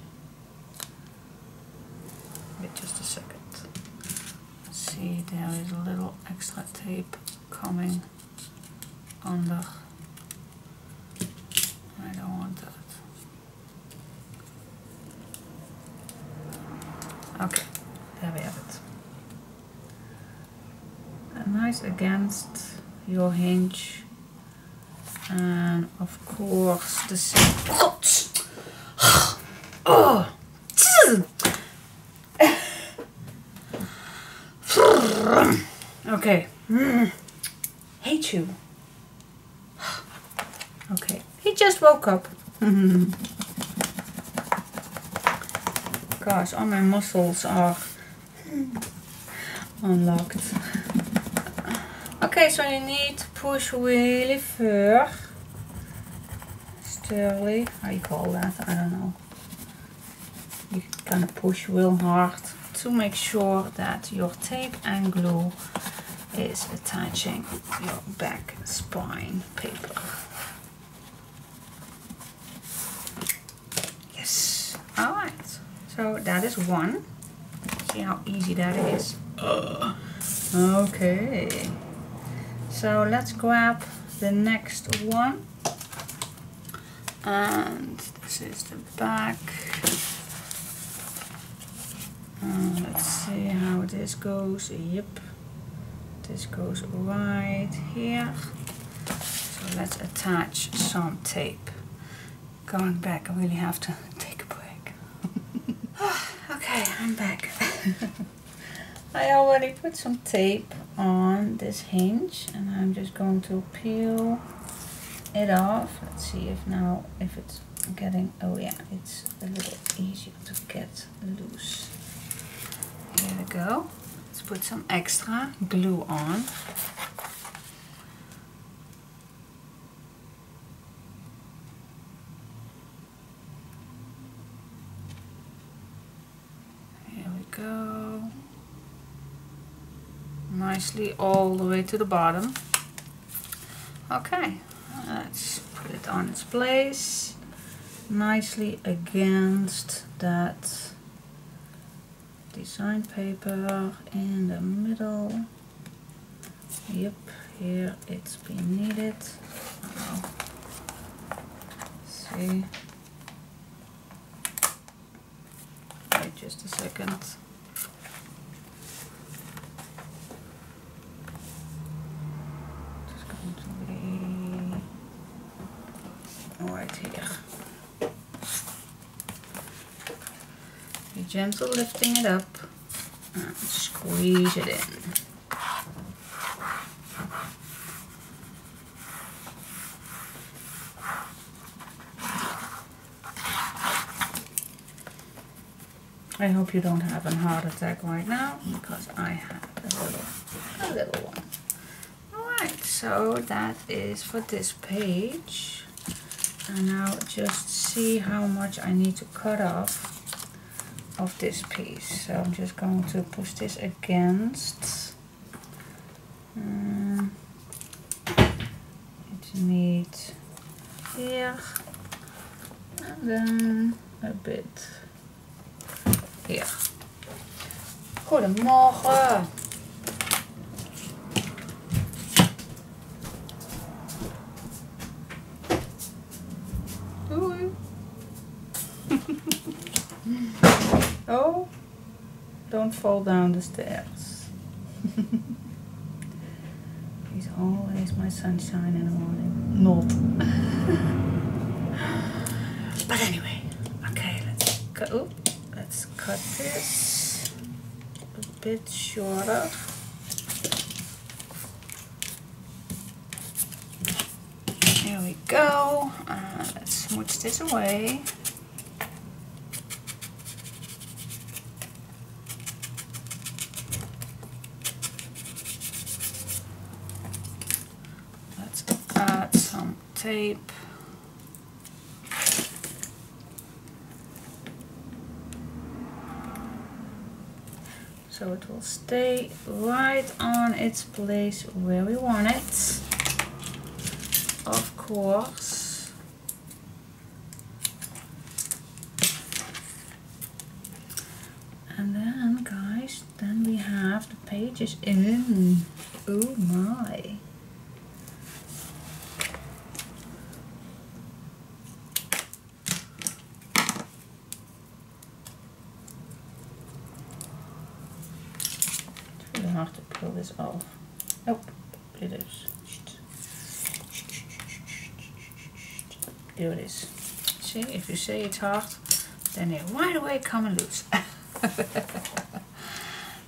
Wait just a second. See, there is a little extra tape coming under. I don't want that. Okay, there we have it. Nice against your hinge, and of course the same. Oh. Okay. Hate you. Okay, he just woke up. Gosh, all my muscles are unlocked. Okay, so you need to push really firm. Sturdy, how you call that? I don't know. You kind of push real hard to make sure that your tape and glue is attaching your back spine paper. Yes. Alright. So that is one. See how easy that is. Okay. So let's grab the next one. And this is the back. Let's see how this goes. Yep. This goes right here. So let's attach some tape. Going back, I really have to take a break. Okay, I'm back. I already put some tape on this hinge and I'm just going to peel it off. Let's see if it's getting, oh yeah, it's a little easier to get loose. Here we go. Let's put some extra glue on. Here we go. Nicely all the way to the bottom. Okay, let's put it on its place. Nicely against that design paper in the middle. Yep, here it's been needed. See. Wait just a second. It's going to be right here. Be gentle lifting it up and squeeze it in. I hope you don't have a heart attack right now, because I have a little one. Alright, so that is for this page. And now just see how much I need to cut off of this piece. So I'm just going to push this against. It needs here, and then a bit hier. Goedemorgen. Doei. Oh, don't fall down the stairs. He's always my sunshine in the morning. Not. But anyway, okay, let's cut this a bit shorter. There we go. Let's smooch this away. Let's add some tape. So it will stay right on its place where we want it, of course. And then, guys, then we have the pages in. Oh my. Have to pull this off. Nope, it is. Here it is. See, if you say it's hard, then they right away come and loose.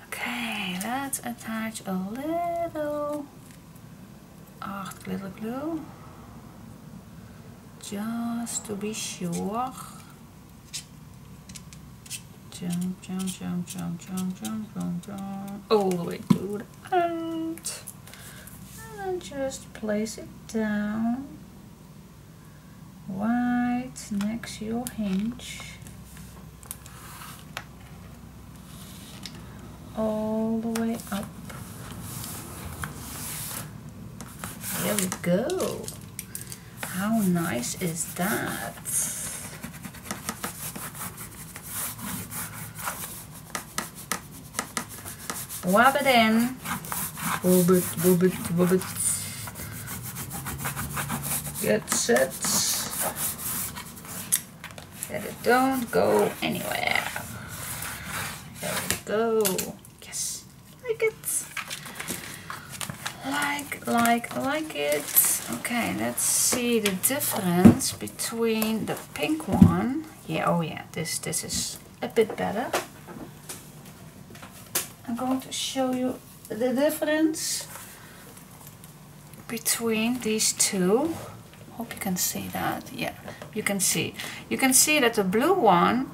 Okay, let's attach a little art glitter glue, just to be sure. Jump, jump, jump, jump, jump, jump, jump, jump, all the way to the end. And then just place it down right next to your hinge. All the way up. go. How nice is that? Wab it in. Wub it, wub it, wub it. Get set. That it don't go anywhere. There we go. Yes, like it. Like it. Okay, let's see the difference between the pink one. Yeah, oh yeah, this is a bit better. I'm going to show you the difference between these two. Hope you can see that. Yeah, you can see. You can see that the blue one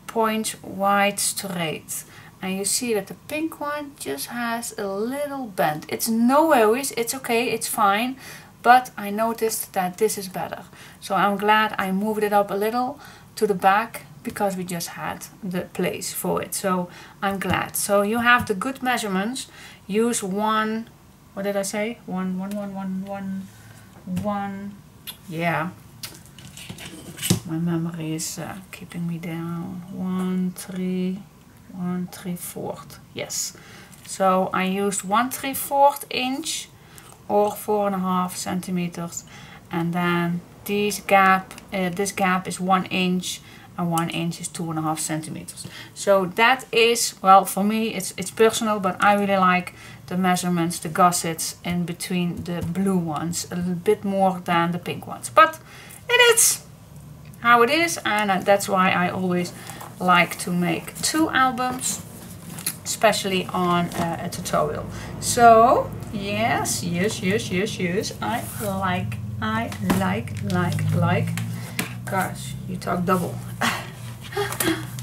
points wide straight. And you see that the pink one just has a little bend. It's no worries, it's okay, it's fine. But I noticed that this is better. So I'm glad I moved it up a little to the back because we just had the place for it. So I'm glad. So you have the good measurements. Use one, what did I say? One. Yeah. My memory is keeping me down. 1 3/4. Yes. So I used 1 3/4 inch or 4.5 centimeters, and then this gap is 1 inch, and 1 inch is 2.5 centimeters. So that is, well, for me it's personal, but I really like the measurements, the gussets in between the blue ones a little bit more than the pink ones. But it is how it is, and that's why I always like to make 2 albums, especially on a tutorial. So yes, I like. Gosh, you talk double.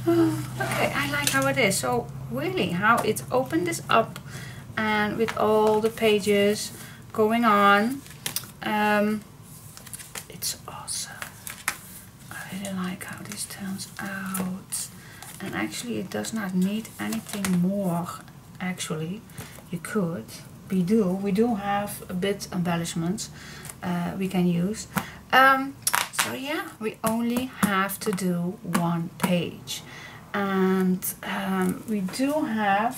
Okay, I like how it is. So really, how it's opened this up, and with all the pages going on, it's awesome. I really like how this turns out. And actually it does not need anything more. Actually, you could. We do have a bit embellishments we can use. So yeah, we only have to do 1 page. And we do have,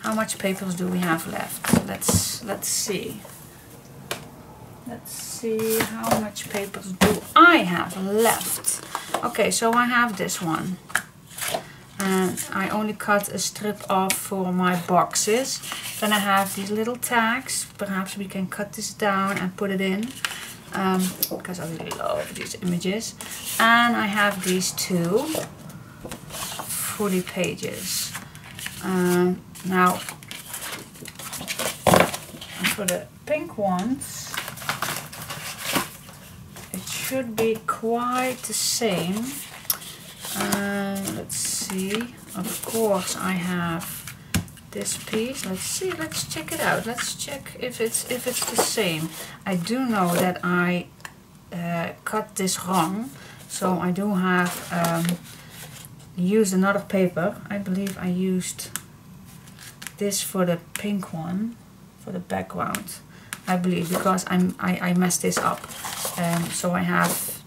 how much papers do we have left? Let's see. Let's see, how much papers do I have left? Okay, so I have this one. And I only cut a strip off for my boxes. Then I have these little tags. Perhaps we can cut this down and put it in. Because I really love these images. And I have these 2 fully pages. Now, for the pink ones, it should be quite the same. Let's see. Of course, I have this piece. Let's see. Let's check it out. Let's check if it's the same. I do know that I cut this wrong, so I do have used another paper. I believe I used this for the pink one, for the background. I believe, because I messed this up. So I have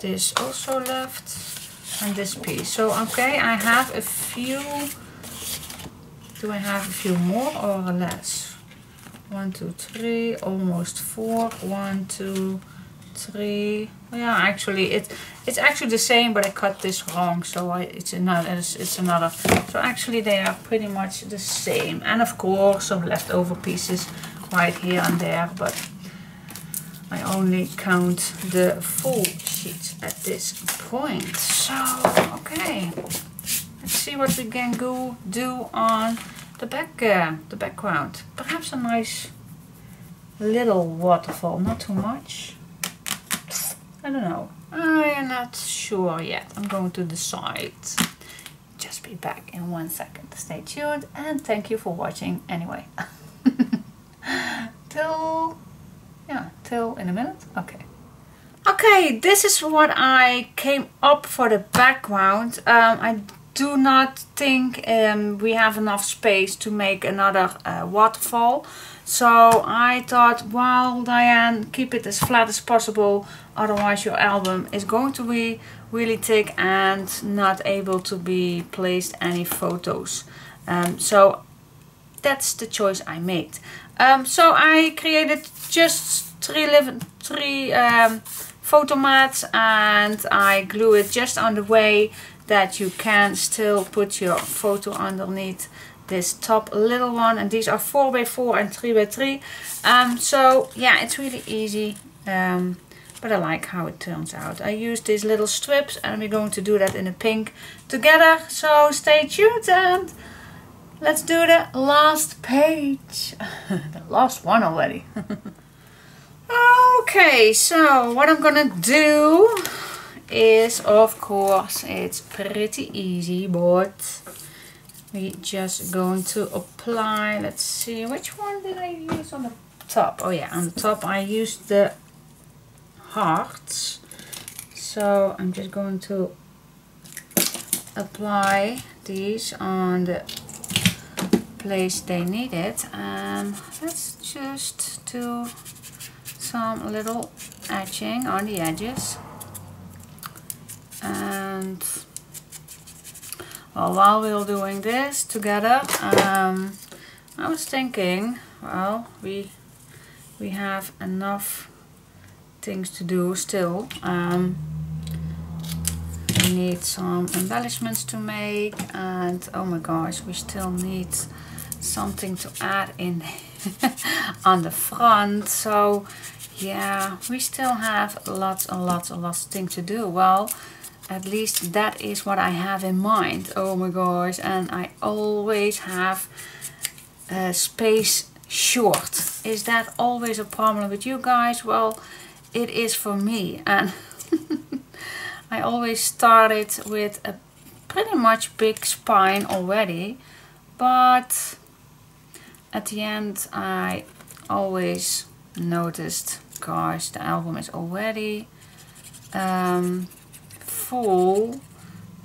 this also left, and this piece. So okay, I have a few. Do I have a few more or less? 1 2 3, almost 4. 1 2 3. Yeah, actually it's actually the same, but I cut this wrong, so it's another. So actually they are pretty much the same, and of course some leftover pieces right here and there, but I only count the full sheets at this point. So okay, let's see what we can do on the background. Perhaps a nice little waterfall, not too much. I don't know. I am not sure yet. I'm going to decide. Just be back in 1 second. Stay tuned, and thank you for watching anyway. Till in a minute. Okay, this is what I came up for the background. I do not think we have enough space to make another waterfall. So I thought, well, Diane, keep it as flat as possible, otherwise your album is going to be really thick and not able to be placed any photos. So that's the choice I made. So I created just three photo mats, and I glue it just on the way that you can still put your photo underneath this top little one. And these are 4x4 and 3x3. So yeah, it's really easy, but I like how it turns out. I use these little strips, and we're going to do that in a pink together. So stay tuned and let's do the last page. The last one already. Okay, so what I'm gonna do is, of course, it's pretty easy, but we just going to apply, let's see, which one did I use on the top? Oh yeah, on the top I used the hearts. So I'm just going to apply these on the place they need it. Let's just do some little etching on the edges. And well, while we're doing this together, I was thinking, well, we have enough things to do still. We need some embellishments to make, and oh my gosh, we still need something to add in on the front. So yeah, we still have lots and lots of things to do. Well, at least that is what I have in mind. Oh my gosh, and I always have space short. Is that always a problem with you guys? Well, it is for me, and I always started with a pretty much big spine already, but at the end I always noticed, gosh, the album is already full.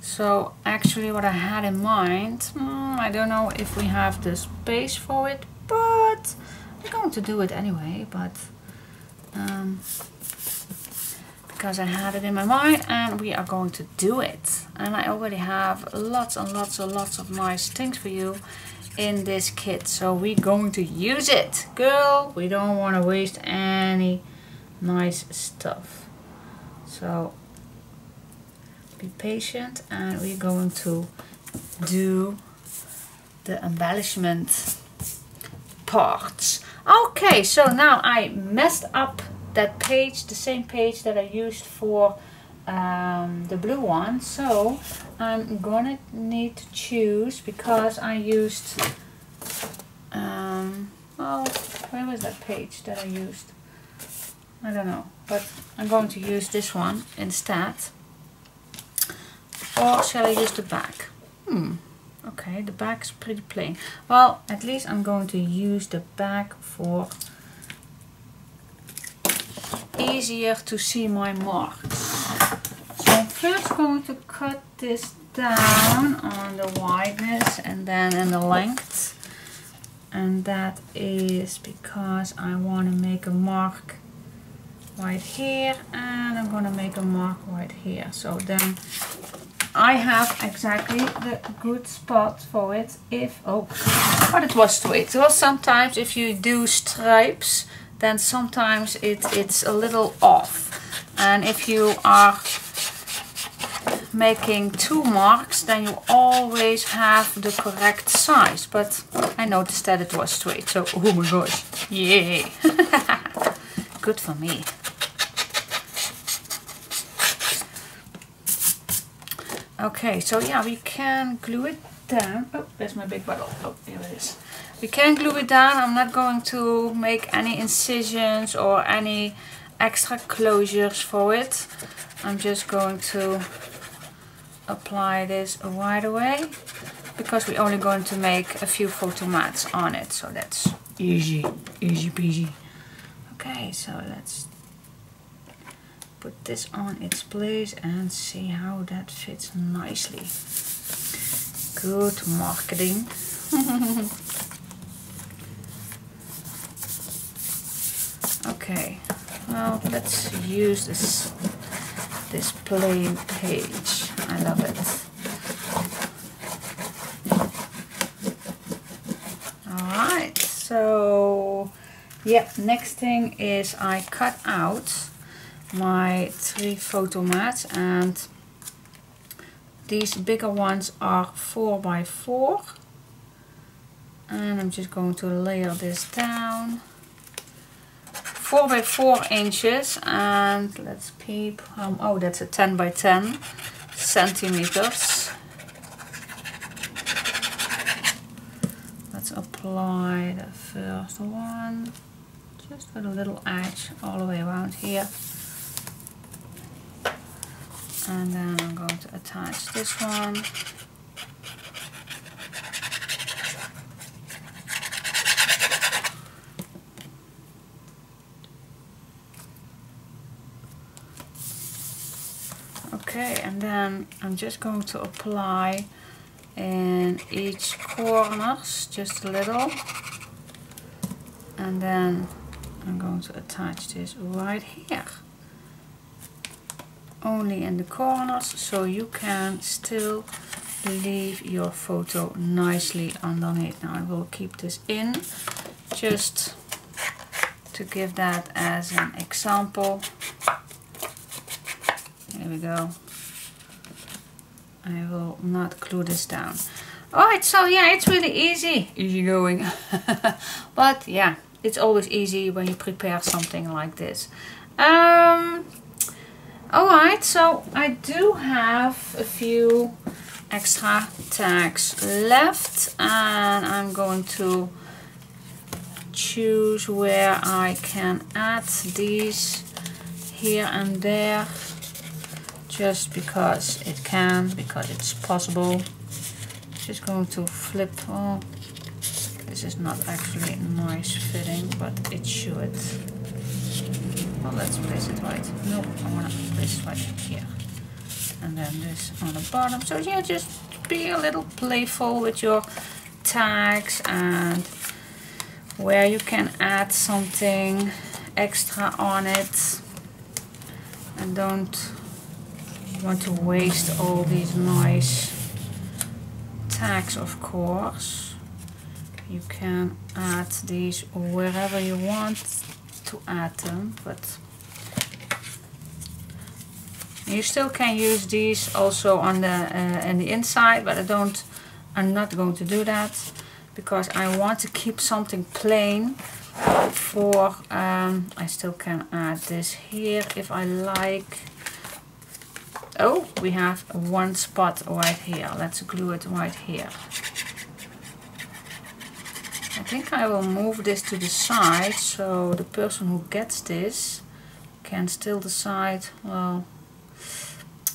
So actually what I had in mind, I don't know if we have the space for it, but I'm going to do it anyway. But because I had it in my mind, and we are going to do it. And I already have lots and lots of nice things for you in this kit, so we're going to use it, girl. We don't want to waste any nice stuff, so be patient, and we're going to do the embellishment parts. Okay, so now I messed up that page, the same page that I used for the blue one, so I'm gonna need to choose, because I used well, where was that page that I used? I don't know, but I'm going to use this one instead. Or shall I use the back? Okay, the back is pretty plain. Well, at least I'm going to use the back for easier to see my marks. So I'm first going to cut this down on the wideness and then in the length. And that is because I want to make a mark right here, and I'm going to make a mark right here. So then I have exactly the good spot for it. If, oh, but it was straight. So sometimes if you do stripes, then sometimes it's a little off. And if you are making two marks, then you always have the correct size. But I noticed that it was straight, so oh my gosh, yay. Good for me. Okay, so yeah, we can glue it down. Oh, there's my big bottle. Oh, here it is. We can glue it down. I'm not going to make any incisions or any extra closures for it. I'm just going to apply this right away, because we're only going to make a few photo mats on it, so that's easy peasy. Okay, so let's put this on its place and see how that fits nicely. Good marketing. Okay, well, let's use this plain page. I love it. Alright, so yeah, next thing is I cut out my 3 photo mats, and these bigger ones are 4 by 4, and I'm just going to layer this down. 4 by 4 inches, and let's peep. Oh, that's a 10 by 10 centimeters. Let's apply the first one, just with a little edge all the way around here. And then I'm going to attach this one. Okay, and then I'm just going to apply in each corners just a little, and then I'm going to attach this right here, only in the corners, so you can still leave your photo nicely underneath. Now I will keep this in just to give that as an example. Here we go. I will not glue this down. Alright, so yeah, it's really easy going. But yeah, it's always easy when you prepare something like this. Alright, so I do have a few extra tags left, and I'm going to choose where I can add these here and there, just because it can, because it's possible. Just going to flip. Oh, this is not actually nice fitting, but it should. Well, let's place it right. No, I want to place it right here, and then this on the bottom. So yeah, just be a little playful with your tags and where you can add something extra on it, and don't want to waste all these nice tags. Of course, you can add these wherever you want to add them, but you still can use these also on the in the inside, but I'm not going to do that, because I want to keep something plain for I still can add this here if I like. Oh, we have one spot right here. Let's glue it right here. I think I will move this to the side, so the person who gets this can still decide. Well,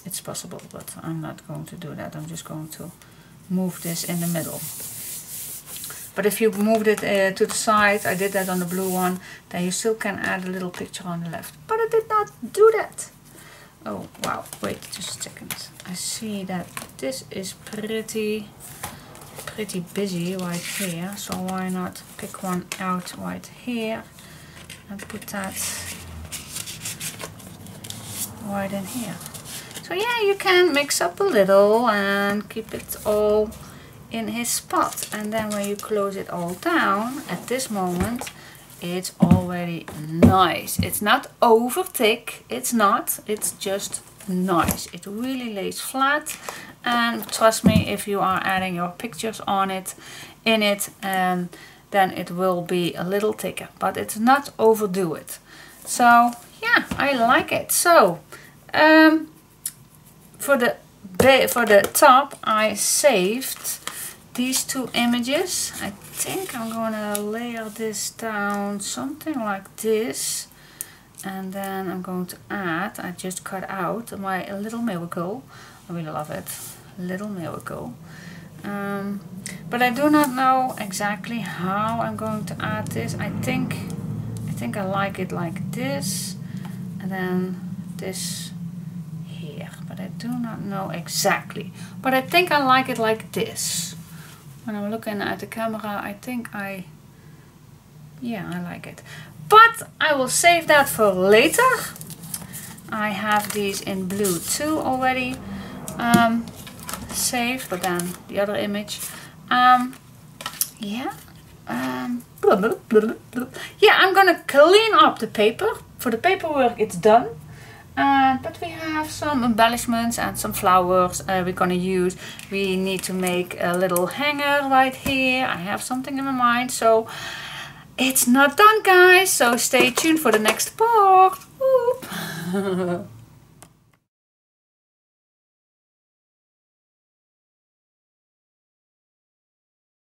it's possible, but I'm not going to do that. I'm just going to move this in the middle. But if you moved it to the side, I did that on the blue one, then you still can add a little picture on the left. But I did not do that. Oh wow, wait just a second. I see that this is pretty busy right here, so why not pick one out right here and put that right in here. So yeah, you can mix up a little and keep it all in his spot, and then when you close it all down at this moment, it's already nice. It's not over thick, it's not, it's just nice. It really lays flat, and trust me, if you are adding your pictures on it, in it, then it will be a little thicker, but it's not overdo it. So yeah, I like it. So for the top, I saved these 2 images. I think I'm gonna layer this down something like this, and then I'm going to add, I just cut out my Little Miracle. I really love it, Little Miracle. But I do not know exactly how I'm going to add this. I think I like it like this, and then this here, but but I do not know exactly. But I think I like it like this. When I'm looking at the camera, I think yeah, I like it. But I will save that for later. I have these in blue too already saved, but then the other image. Yeah. Yeah, I'm gonna clean up the paper. For the paperwork it's done. But we have some embellishments and some flowers we're gonna use. We need to make a little hanger right here. I have something in my mind, so it's not done, guys. So stay tuned for the next part. Whoop.